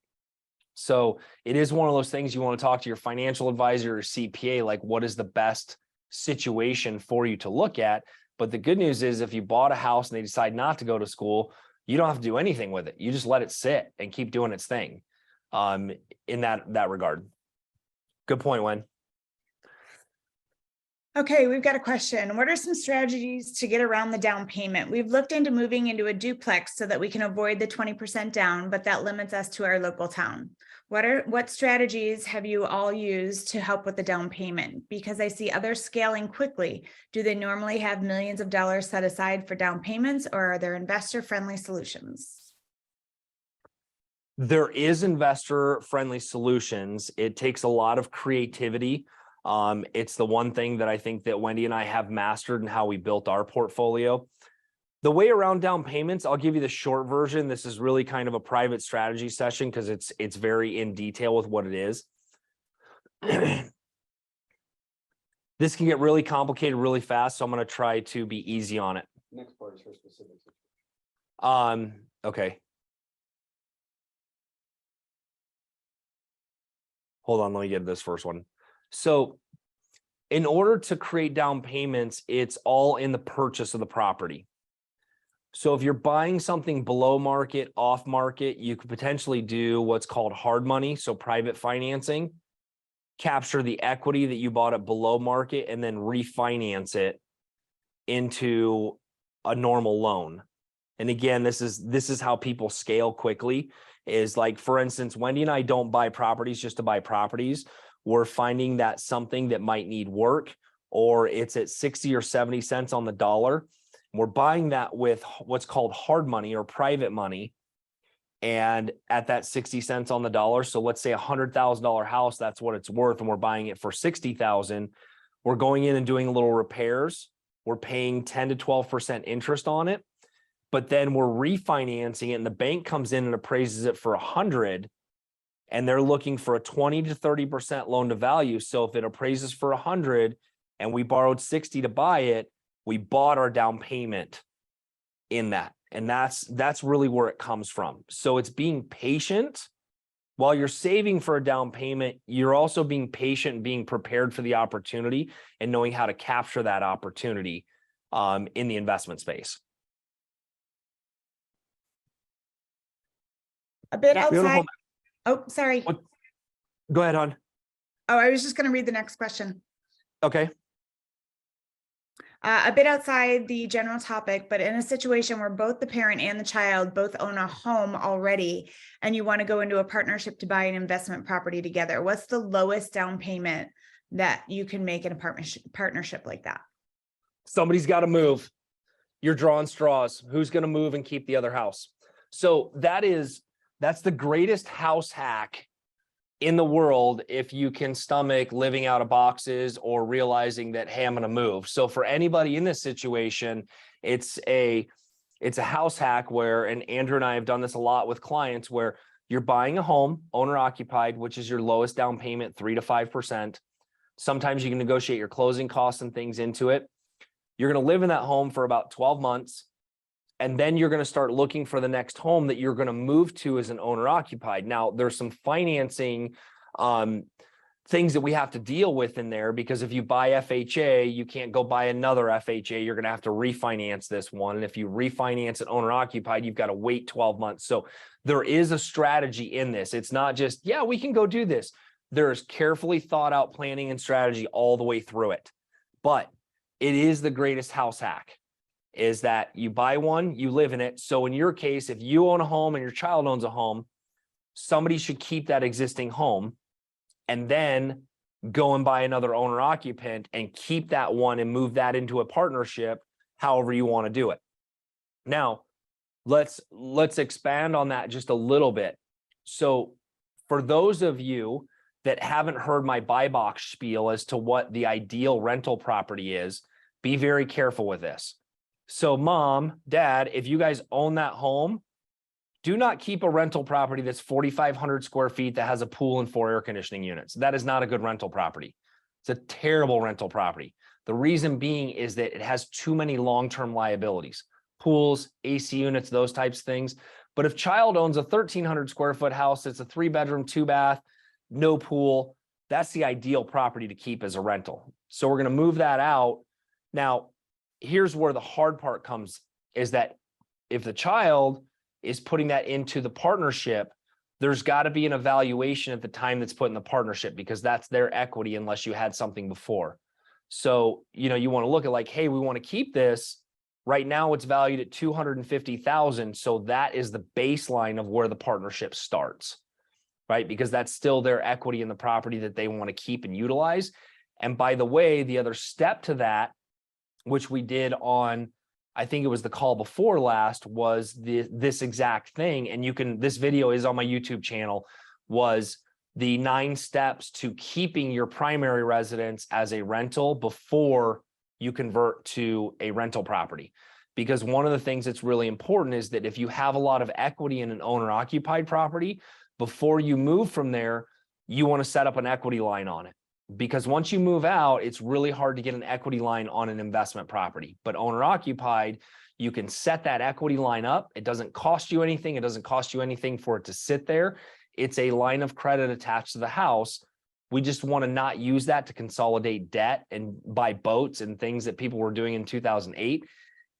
S1: So it is one of those things you want to talk to your financial advisor or CPA, like what is the best situation for you to look at. But the good news is if you bought a house and they decide not to go to school, you don't have to do anything with it. You just let it sit and keep doing its thing. In that regard. Good point, Wen.
S6: Okay, we've got a question. What are some strategies to get around the down payment? We've looked into moving into a duplex so that we can avoid the 20% down, but that limits us to our local town. What strategies have you all used to help with the down payment? Because I see others scaling quickly. Do they normally have millions of dollars set aside for down payments, or are there investor-friendly solutions?
S1: There is investor-friendly solutions. It takes a lot of creativity. It's the one thing that I think that Wendy and I have mastered in how we built our portfolio. The way around down payments, I'll give you the short version. This is really kind of a private strategy session because it's very in detail with what it is. This can get really complicated really fast, so I'm going to try to be easy on it.
S5: Next part is for specifics.
S1: Okay. Hold on, let me get this first one. So in order to create down payments, it's all in the purchase of the property. So if you're buying something below market, off market, you could potentially do what's called hard money, so private financing, capture the equity that you bought at below market and then refinance it into a normal loan. And again, this is how people scale quickly. Is like, for instance, Wendy and I don't buy properties just to buy properties. We're finding that something that might need work, or it's at 60 or 70 cents on the dollar. We're buying that with what's called hard money or private money. And at that 60 cents on the dollar, so let's say $100,000 house, that's what it's worth, and we're buying it for 60,000. We're going in and doing little repairs. We're paying 10 to 12% interest on it. But then we're refinancing it, and the bank comes in and appraises it for 100, and they're looking for a 20 to 30% loan to value. So if it appraises for 100 and we borrowed 60 to buy it, we bought our down payment in that. And that's really where it comes from. So it's being patient. While you're saving for a down payment, you're also being patient and being prepared for the opportunity and knowing how to capture that opportunity in the investment space.
S6: A bit outside.
S1: Beautiful.
S6: Oh, sorry.
S1: What? Go ahead, hon.
S6: Oh, I was just going to read the next question.
S1: Okay.
S6: A bit outside the general topic, but in a situation where both the parent and the child both own a home already, and you want to go into a partnership to buy an investment property together, what's the lowest down payment that you can make in a partnership like that?
S1: Somebody's got to move. You're drawing straws. Who's going to move and keep the other house? So that's the greatest house hack in the world if you can stomach living out of boxes or realizing that, hey, I'm going to move. So for anybody in this situation, it's a house hack where, and Andrew and I have done this a lot with clients, where you're buying a home, owner occupied, which is your lowest down payment, 3 to 5%. Sometimes you can negotiate your closing costs and things into it. You're going to live in that home for about 12 months. And then you're going to start looking for the next home that you're going to move to as an owner occupied. Now, there's some financing things that we have to deal with in there, because if you buy FHA, you can't go buy another FHA. You're going to have to refinance this one. And if you refinance it owner occupied, you've got to wait 12 months. So there is a strategy in this. It's not just, yeah, we can go do this. There's carefully thought out planning and strategy all the way through it. But it is the greatest house hack, is that you buy one, you live in it. So in your case, if you own a home and your child owns a home, somebody should keep that existing home and then go and buy another owner occupant and keep that one and move that into a partnership, however you want to do it. Now, let's expand on that just a little bit. So for those of you that haven't heard my buy box spiel as to what the ideal rental property is, be very careful with this. So mom, dad, if you guys own that home, do not keep a rental property that's 4,500 square feet that has a pool and 4 air conditioning units. That is not a good rental property. It's a terrible rental property. The reason being is that it has too many long-term liabilities, pools, AC units, those types of things. But if child owns a 1,300 square foot house, it's a 3-bedroom, 2-bath, no pool, that's the ideal property to keep as a rental. So we're going to move that out. Now, here's where the hard part comes, is that if the child is putting that into the partnership, there's got to be an evaluation at the time that's put in the partnership, because that's their equity unless you had something before. So, you know, you want to look at like, hey, we want to keep this. Right now it's valued at $250,000. So that is the baseline of where the partnership starts, right? Because that's still their equity in the property that they want to keep and utilize. And by the way, the other step to that, which we did on, I think it was the call before last, was this exact thing. And you can, this video is on my YouTube channel, was the 9 steps to keeping your primary residence as a rental before you convert to a rental property. Because one of the things that's really important is that if you have a lot of equity in an owner occupied property, before you move from there, you want to set up an equity line on it. Because once you move out, it's really hard to get an equity line on an investment property. But owner occupied, you can set that equity line up. It doesn't cost you anything. It doesn't cost you anything for it to sit there. It's a line of credit attached to the house. We just want to not use that to consolidate debt and buy boats and things that people were doing in 2008.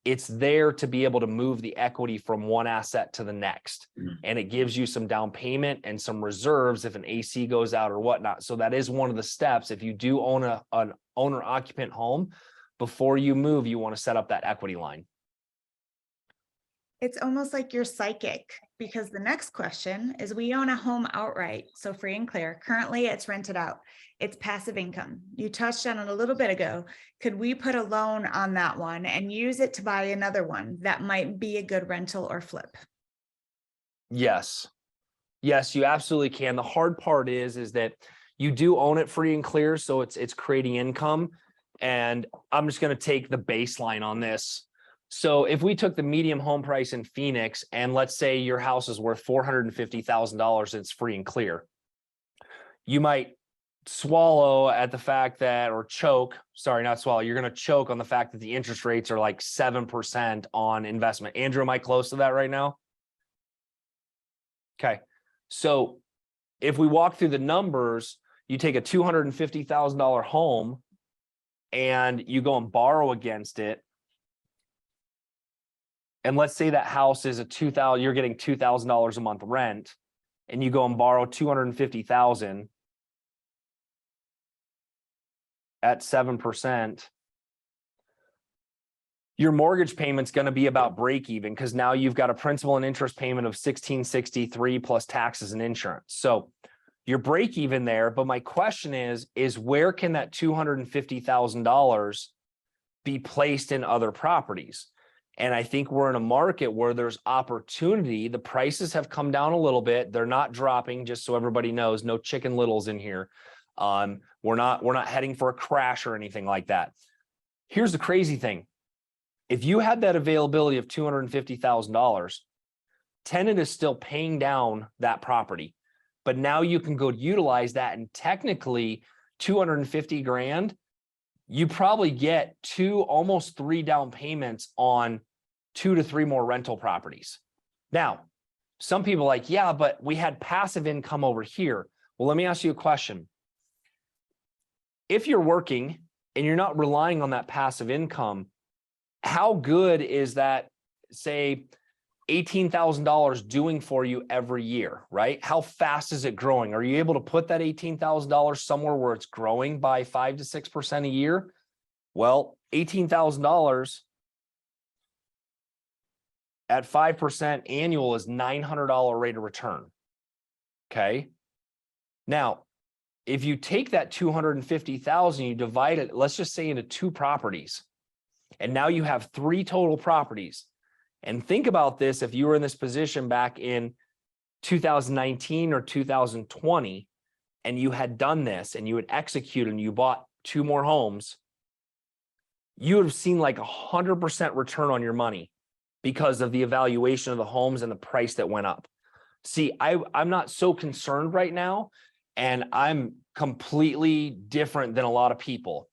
S1: It's there to be able to move the equity from one asset to the next. And it gives you some down payment and some reserves if an AC goes out or whatnot. So that is one of the steps. If you do own an owner occupant home, before you move, you want to set up that equity line.
S6: It's almost like you're psychic, because the next question is, we own a home outright, so free and clear. Currently, it's rented out. It's passive income. You touched on it a little bit ago. Could we put a loan on that one and use it to buy another one that might be a good rental or flip?
S1: Yes. Yes, you absolutely can. The hard part is that you do own it free and clear, so it's creating income. And I'm just going to take the baseline on this. So if we took the medium home price in Phoenix, and let's say your house is worth $450,000, it's free and clear, you might swallow at the fact that, or choke, sorry, not swallow, you're going to choke on the fact that the interest rates are like 7% on investment. Andrew, am I close to that right now? Okay. So if we walk through the numbers, you take a $250,000 home and you go and borrow against it. And let's say that house is a $2,000, you're getting $2,000 a month rent, and you go and borrow $250,000 at 7%. Your mortgage payment's going to be about break even, because now you've got a principal and interest payment of $1,663 plus taxes and insurance. So you're break even there. But my question is where can that $250,000 be placed in other properties? And I think we're in a market where there's opportunity. The prices have come down a little bit. They're not dropping, just so everybody knows, no Chicken Littles in here. We're not heading for a crash or anything like that. Here's the crazy thing. If you had that availability of $250,000, tenant is still paying down that property, but now you can go utilize that, and technically 250 grand, you probably get 2, almost 3 down payments on 2 to 3 more rental properties. Now, some people are like, yeah, but we had passive income over here. Well, let me ask you a question. if you're working and you're not relying on that passive income, how good is that, say, $18,000 doing for you every year, right? How fast is it growing? Are you able to put that $18,000 somewhere where it's growing by 5 to 6% a year? Well, $18,000 at 5% annual is $900 rate of return. Okay. Now, if you take that 250,000, you divide it, let's just say into 2 properties, and now you have 3 total properties. And think about this, if you were in this position back in 2019 or 2020, and you had done this and you had executed and you bought 2 more homes, you would have seen like 100% return on your money because of the evaluation of the homes and the price that went up. See, I'm not so concerned right now, and I'm completely different than a lot of people.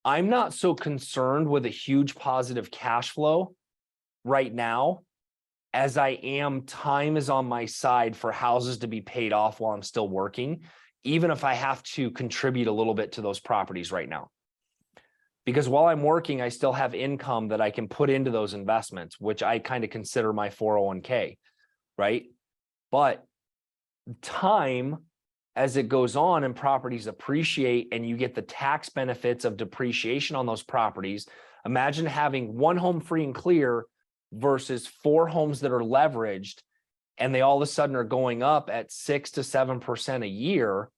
S1: I'm not so concerned with a huge positive cash flow right now as I am time is on my side for houses to be paid off while I'm still working, even if I have to contribute a little bit to those properties right now. Because while I'm working, I still have income that I can put into those investments, which I kind of consider my 401k, right? But time, as it goes on and properties appreciate and you get the tax benefits of depreciation on those properties, imagine having 1 home free and clear versus 4 homes that are leveraged, and they all of a sudden are going up at 6 to 7% a year.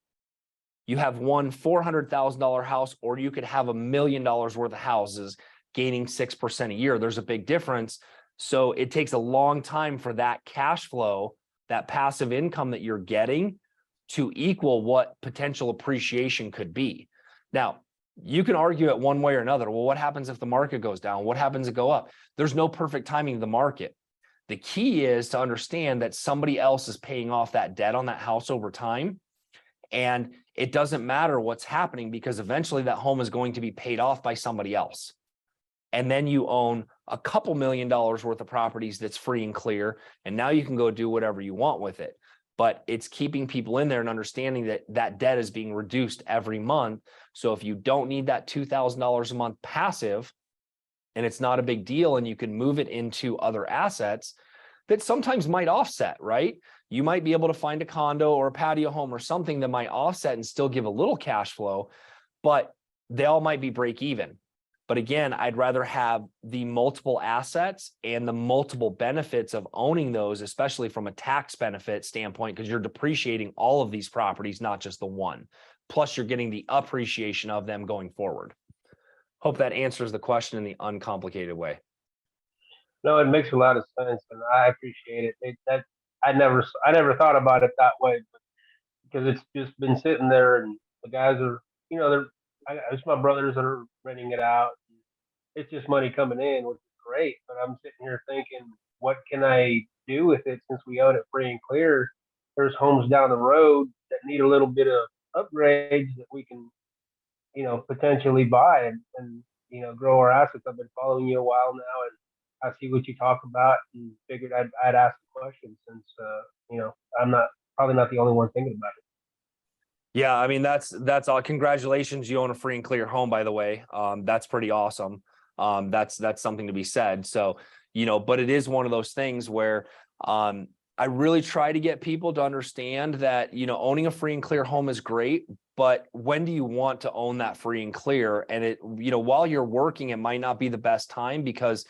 S1: You have one $400,000 house, or you could have $1 million worth of houses gaining 6% a year. There's a big difference. So it takes a long time for that cash flow, that passive income that you're getting, to equal what potential appreciation could be. Now, you can argue it one way or another. Well, what happens if the market goes down? What happens if it go up? There's no perfect timing of the market. The key is to understand that somebody else is paying off that debt on that house over time. And it doesn't matter what's happening, because eventually that home is going to be paid off by somebody else. And then you own a couple $1 million worth of properties that's free and clear. And now you can go do whatever you want with it. But it's keeping people in there and understanding that that debt is being reduced every month. So if you don't need that $2,000 a month passive, and it's not a big deal, and you can move it into other assets that sometimes might offset, right? You might be able to find a condo or a patio home or something that might offset and still give a little cash flow, but they all might be break even. But again, I'd rather have the multiple assets and the multiple benefits of owning those, especially from a tax benefit standpoint, because you're depreciating all of these properties, not just the one. Plus, you're getting the appreciation of them going forward. Hope that answers the question in the uncomplicated way.
S8: No, it makes a lot of sense, and I appreciate it. I never thought about it that way, because it's just been sitting there, and the guys are, it's my brothers that are renting it out. It's just money coming in, which is great. But I'm sitting here thinking, what can I do with it since we own it free and clear? There's homes down the road that need a little bit of upgrades that we can, potentially buy and grow our assets. I've been following you a while now, and I see what you talk about, and figured I'd ask the question since I'm probably not the only one thinking about it.
S1: Yeah, I mean, that's all. Congratulations, you own a free and clear home, by the way. That's pretty awesome. That's something to be said. So, but it is one of those things where I really try to get people to understand that, owning a free and clear home is great, but when do you want to own that free and clear? And it, while you're working, it might not be the best time, because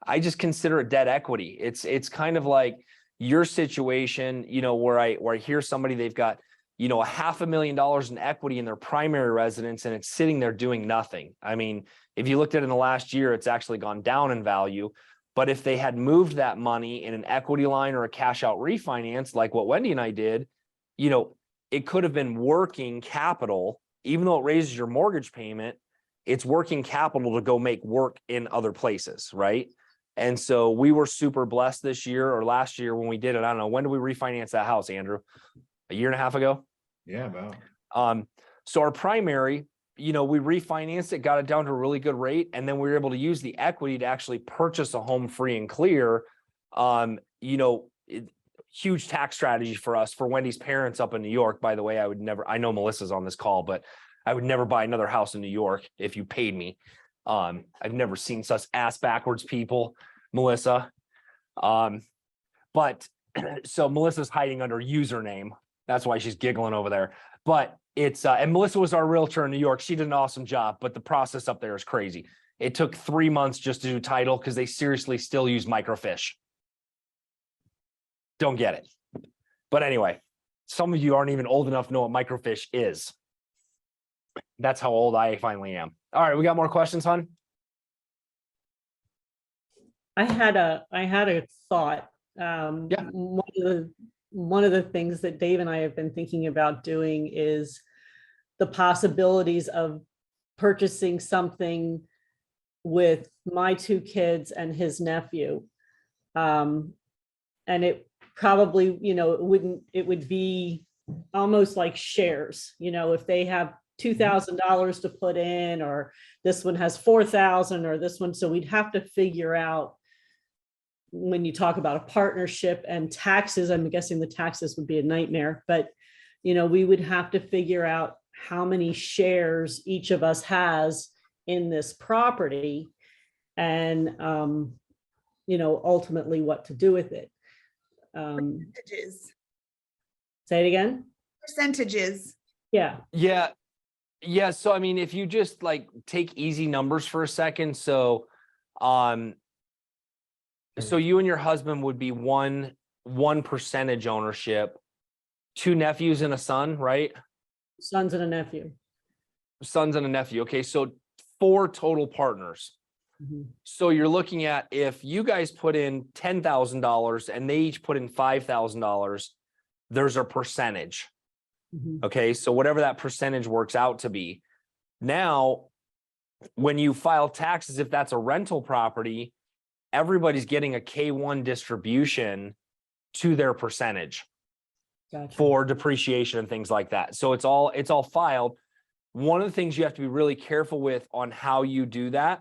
S1: I just consider it debt equity. It's kind of like your situation, where I hear somebody, they've got, $500,000 in equity in their primary residence, and it's sitting there doing nothing. I mean, if you looked at it in the last year, it's actually gone down in value. But if they had moved that money in an equity line or a cash out refinance, like what Wendy and I did, it could have been working capital. Even though it raises your mortgage payment, it's working capital to go make work in other places, right? And so we were super blessed this year, or last year when we did it. I don't know, when did we refinance that house, Andrew? A year and a half ago?
S4: Yeah, about.
S1: So our primary, we refinanced it, got it down to a really good rate, and then we were able to use the equity to actually purchase a home free and clear. Huge tax strategy for us, for Wendy's parents up in New York. By the way, I know Melissa's on this call, but I would never buy another house in New York if you paid me. I've never seen such ass backwards people, Melissa. But so Melissa's hiding under username. That's why she's giggling over there. But it's and Melissa was our realtor in New York. She did an awesome job, but the process up there is crazy. It took 3 months just to do title because they seriously still use microfiche. Don't get it. But anyway, some of you aren't even old enough to know what microfiche is. That's how old I finally am. All right, we got more questions, hon?
S7: I had a thought.
S1: Yeah.
S7: One of the things that Dave and I have been thinking about doing is the possibilities of purchasing something with my 2 kids and his nephew. And it probably, it would be almost like shares, if they have $2,000 to put in, or this one has 4,000 or this one. So we'd have to figure out, when you talk about a partnership and taxes, I'm guessing the taxes would be a nightmare, but we would have to figure out how many shares each of us has in this property, and ultimately what to do with it.
S6: Percentages.
S7: Say it again.
S6: Percentages.
S7: Yeah.
S1: Yeah. So I mean, if you just like take easy numbers for a second, so you and your husband would be one percentage ownership, 2 nephews and a son, right?
S7: Sons and a nephew.
S1: Sons and a nephew. Okay, so 4 total partners.
S7: Mhm.
S1: So you're looking at, if you guys put in $10,000 and they each put in $5,000, there's a percentage.
S7: Mhm.
S1: Okay, so whatever that percentage works out to be. Now, when you file taxes, if that's a rental property, everybody's getting a K1 distribution to their percentage
S7: Gotcha.
S1: for depreciation and things like that. So it's all filed. One of the things you have to be really careful with on how you do that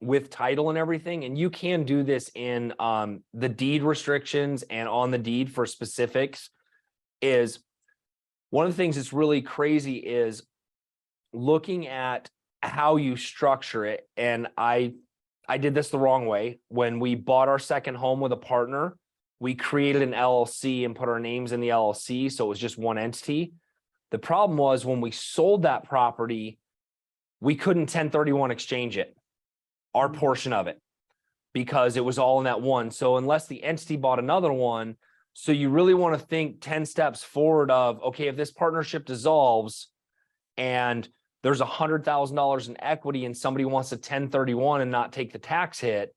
S1: with title and everything, and you can do this in the deed restrictions and on the deed for specifics, is one of the things that's really crazy is looking at how you structure it. And I did this the wrong way. When we bought our second home with a partner, we created an LLC and put our names in the LLC, so it was just one entity. The problem was, when we sold that property, we couldn't 1031 exchange it, our portion of it, because it was all in that one. So unless the entity bought another one, so you really want to think 10 steps forward of, okay, if this partnership dissolves and there's $100,000 in equity and somebody wants to 1031 and not take the tax hit,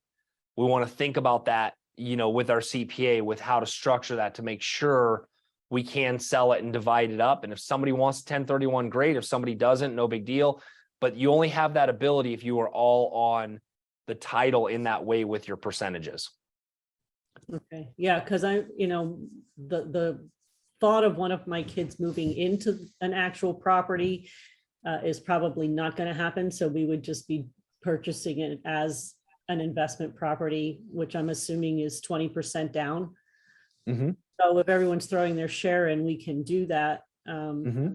S1: we want to think about that, with our CPA, with how to structure that to make sure we can sell it and divide it up. And if somebody wants 1031, great. If somebody doesn't, no big deal. But you only have that ability if you are all on the title in that way with your percentages.
S7: Okay. Yeah. Cause the thought of one of my kids moving into an actual property is probably not going to happen. So we would just be purchasing it as an investment property, which I'm assuming is 20% down.
S1: Mm-hmm.
S7: So if everyone's throwing their share in, we can do that.
S1: Mm-hmm.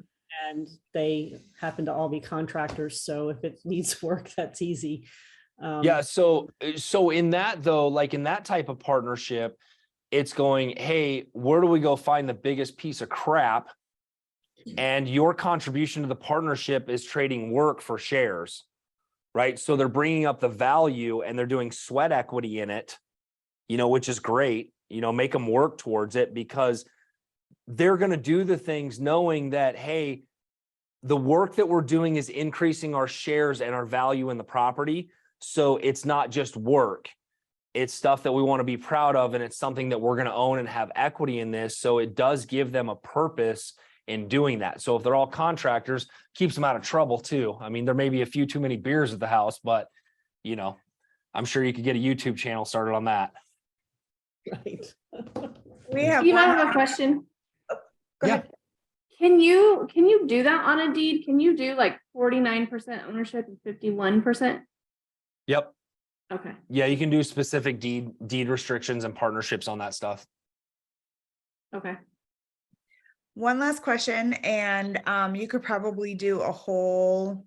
S7: And they happen to all be contractors. So if it needs work, that's easy.
S1: Yeah. So in that though, like in that type of partnership, it's going, hey, where do we go find the biggest piece of crap? And your contribution to the partnership is trading work for shares, right? So they're bringing up the value and they're doing sweat equity in it, which is great, make them work towards it, because they're going to do the things knowing that, hey, the work that we're doing is increasing our shares and our value in the property. So it's not just work. It's stuff that we want to be proud of. And it's something that we're going to own and have equity in this. So it does give them a purpose in doing that. So if they're all contractors, keeps them out of trouble too. I mean, there may be a few too many beers at the house, but I'm sure you could get a YouTube channel started on that.
S7: Right.
S6: We have
S3: Steve, I
S6: one.
S3: have a question.
S6: Go
S1: Yeah.
S6: ahead.
S3: Can you do that on a deed? Can you do like 49% ownership and 51%?
S1: Yep.
S3: Okay.
S1: Yeah, you can do specific deed restrictions and partnerships on that stuff.
S3: Okay.
S6: One last question, and you could probably do a whole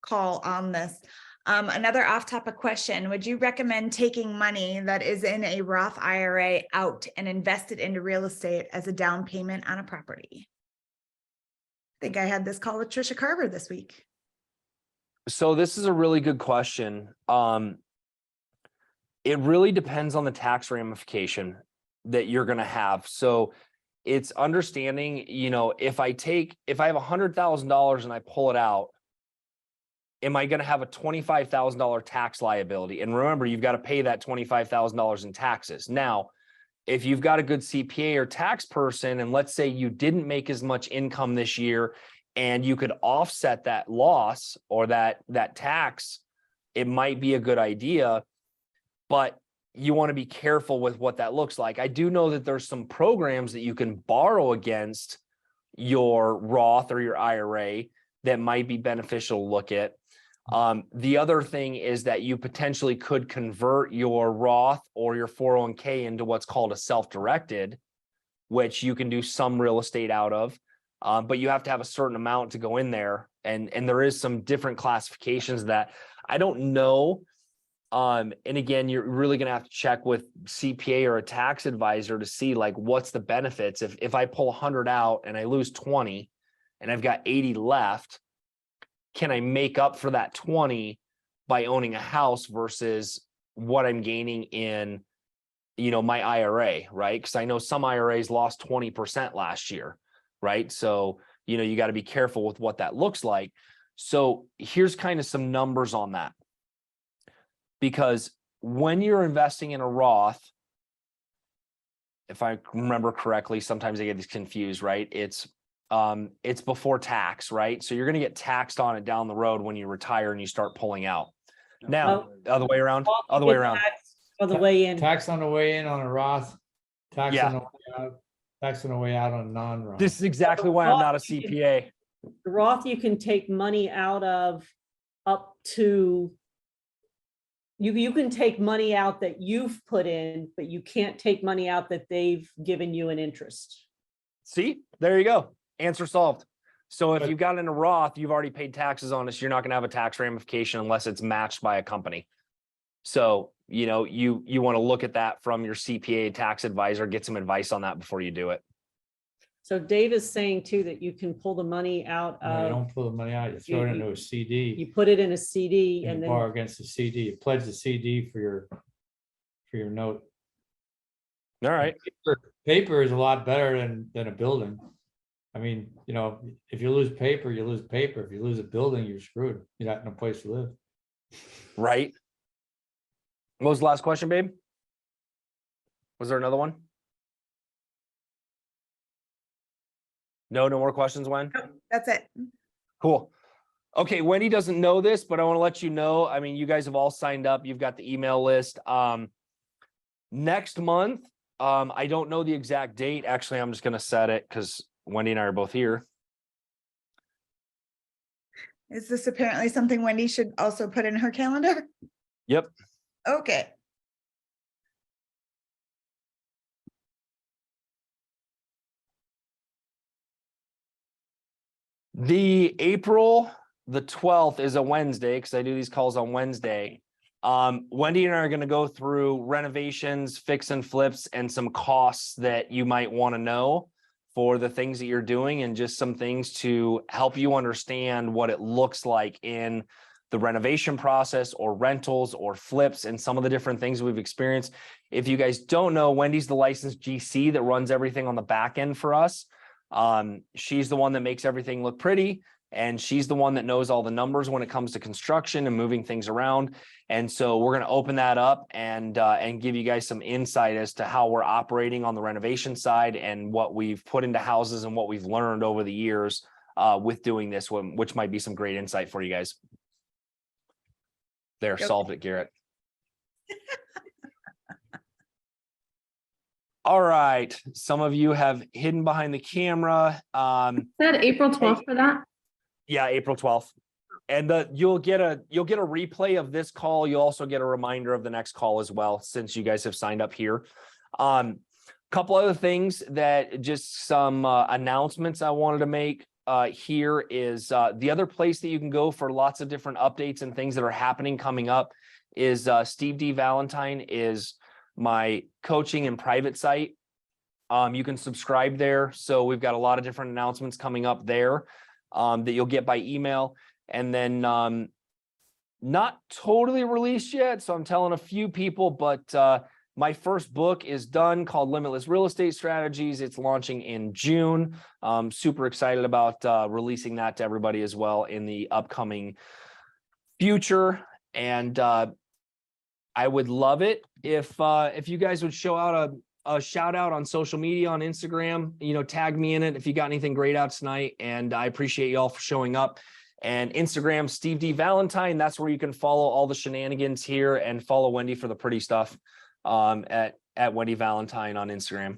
S6: call on this. Another off-topic question, would you recommend taking money that is in a Roth IRA out and invest it into real estate as a down payment on a property? I think I had this call with Trisha Carver this week.
S1: So this is a really good question. It really depends on the tax ramification that you're going to have. So it's understanding, you know, if I have $100,000 and I pull it out, am I going to have a $25,000 tax liability? And remember, you've got to pay that $25,000 in taxes. Now, if you've got a good CPA or tax person, and let's say you didn't make as much income this year and you could offset that loss or that tax, it might be a good idea, but you want to be careful with what that looks like. I do know that there's some programs that you can borrow against your Roth or your IRA that might be beneficial to look at. The other thing is that you potentially could convert your Roth or your 401k into what's called a self-directed, which you can do some real estate out of, but you have to have a certain amount to go in there. And there is some different classifications that I don't know. And again, you're really going to have to check with CPA or a tax advisor to see like what's the benefits. If I pull 100 out and I lose 20 and I've got 80 left, can I make up for that 20 by owning a house versus what I'm gaining in, you know, my IRA, right? Because I know some IRAs lost 20% last year, right? So, you know, you got to be careful with what that looks like. So here's kind of some numbers on that. Because when you're investing in a Roth, if I remember correctly, sometimes I get these confused, right? It's before tax, right? So you're going to get taxed on it down the road when you retire and you start pulling out. Now, other way around, other way around.
S7: On the way in.
S9: Tax on the way in on a Roth, tax
S1: Yeah.
S9: on the way out, tax on the way out on a non-Roth.
S1: This is exactly why I'm not a CPA.
S7: The Roth, you can take money out of up to, you can take money out that you've put in, but you can't take money out that they've given you an interest.
S1: See, there you go. Answer solved. So if
S9: But-
S1: you've got in a Roth, you've already paid taxes on this. You're not going to have a tax ramification unless it's matched by a company. So, you know, you want to look at that from your CPA tax advisor, get some advice on that before you do it.
S7: So Dave is saying too, that you can pull the money out
S9: No, you
S7: of,
S9: don't pull the money out, you throw it into a CD.
S7: you put it in a CD
S9: And
S7: and
S9: you
S7: then,
S9: borrow against the CD, you pledge the CD for your note.
S1: All right.
S9: Paper is a lot better than a building. I mean, you know, if you lose paper, you lose paper. If you lose a building, you're screwed. You got no place to live.
S1: Right. What was the last question, babe? Was there another one? No more questions, Wen?
S6: That's it.
S1: Cool. Okay, Wendy doesn't know this, but I want to let you know. I mean, you guys have all signed up. You've got the email list. Next month, I don't know the exact date. Actually, I'm just going to set it because Wendy and I are both here.
S6: Is this apparently something Wendy should also put in her calendar?
S1: Yep.
S6: Okay.
S1: The April the 12th is a Wednesday because I do these calls on Wednesday. Wendy and I are going to go through renovations, fix and flips, and some costs that you might want to know for the things that you're doing, and just some things to help you understand what it looks like in the renovation process or rentals or flips and some of the different things we've experienced. If you guys don't know, Wendy's the licensed GC that runs everything on the back end for us. She's the one that makes everything look pretty, and she's the one that knows all the numbers when it comes to construction and moving things around. And so we're going to open that up and give you guys some insight as to how we're operating on the renovation side and what we've put into houses and what we've learned over the years with doing this one, which might be some great insight for you guys. There,
S6: Okay.
S1: solved it, Garrett. All right. Some of you have hidden behind the camera.
S3: Said April 12th for that.
S1: Yeah, April 12th. And you'll get a replay of this call. You'll also get a reminder of the next call as well, since you guys have signed up here. Couple other things that just some announcements I wanted to make here is the other place that you can go for lots of different updates and things that are happening coming up is Steve D. Valentine is my coaching and private site. You can subscribe there. So we've got a lot of different announcements coming up there that you'll get by email. And then not totally released yet. So I'm telling a few people, but my first book is done called Limitless Real Estate Strategies. It's launching in June. Super excited about releasing that to everybody as well in the upcoming future. And I would love it if you guys would show out a shout out on social media, on Instagram, tag me in it if you got anything great out tonight. And I appreciate y'all for showing up. And Instagram, Steve D. Valentine. That's where you can follow all the shenanigans here and follow Wendy for the pretty stuff at Wendy Valentine on Instagram.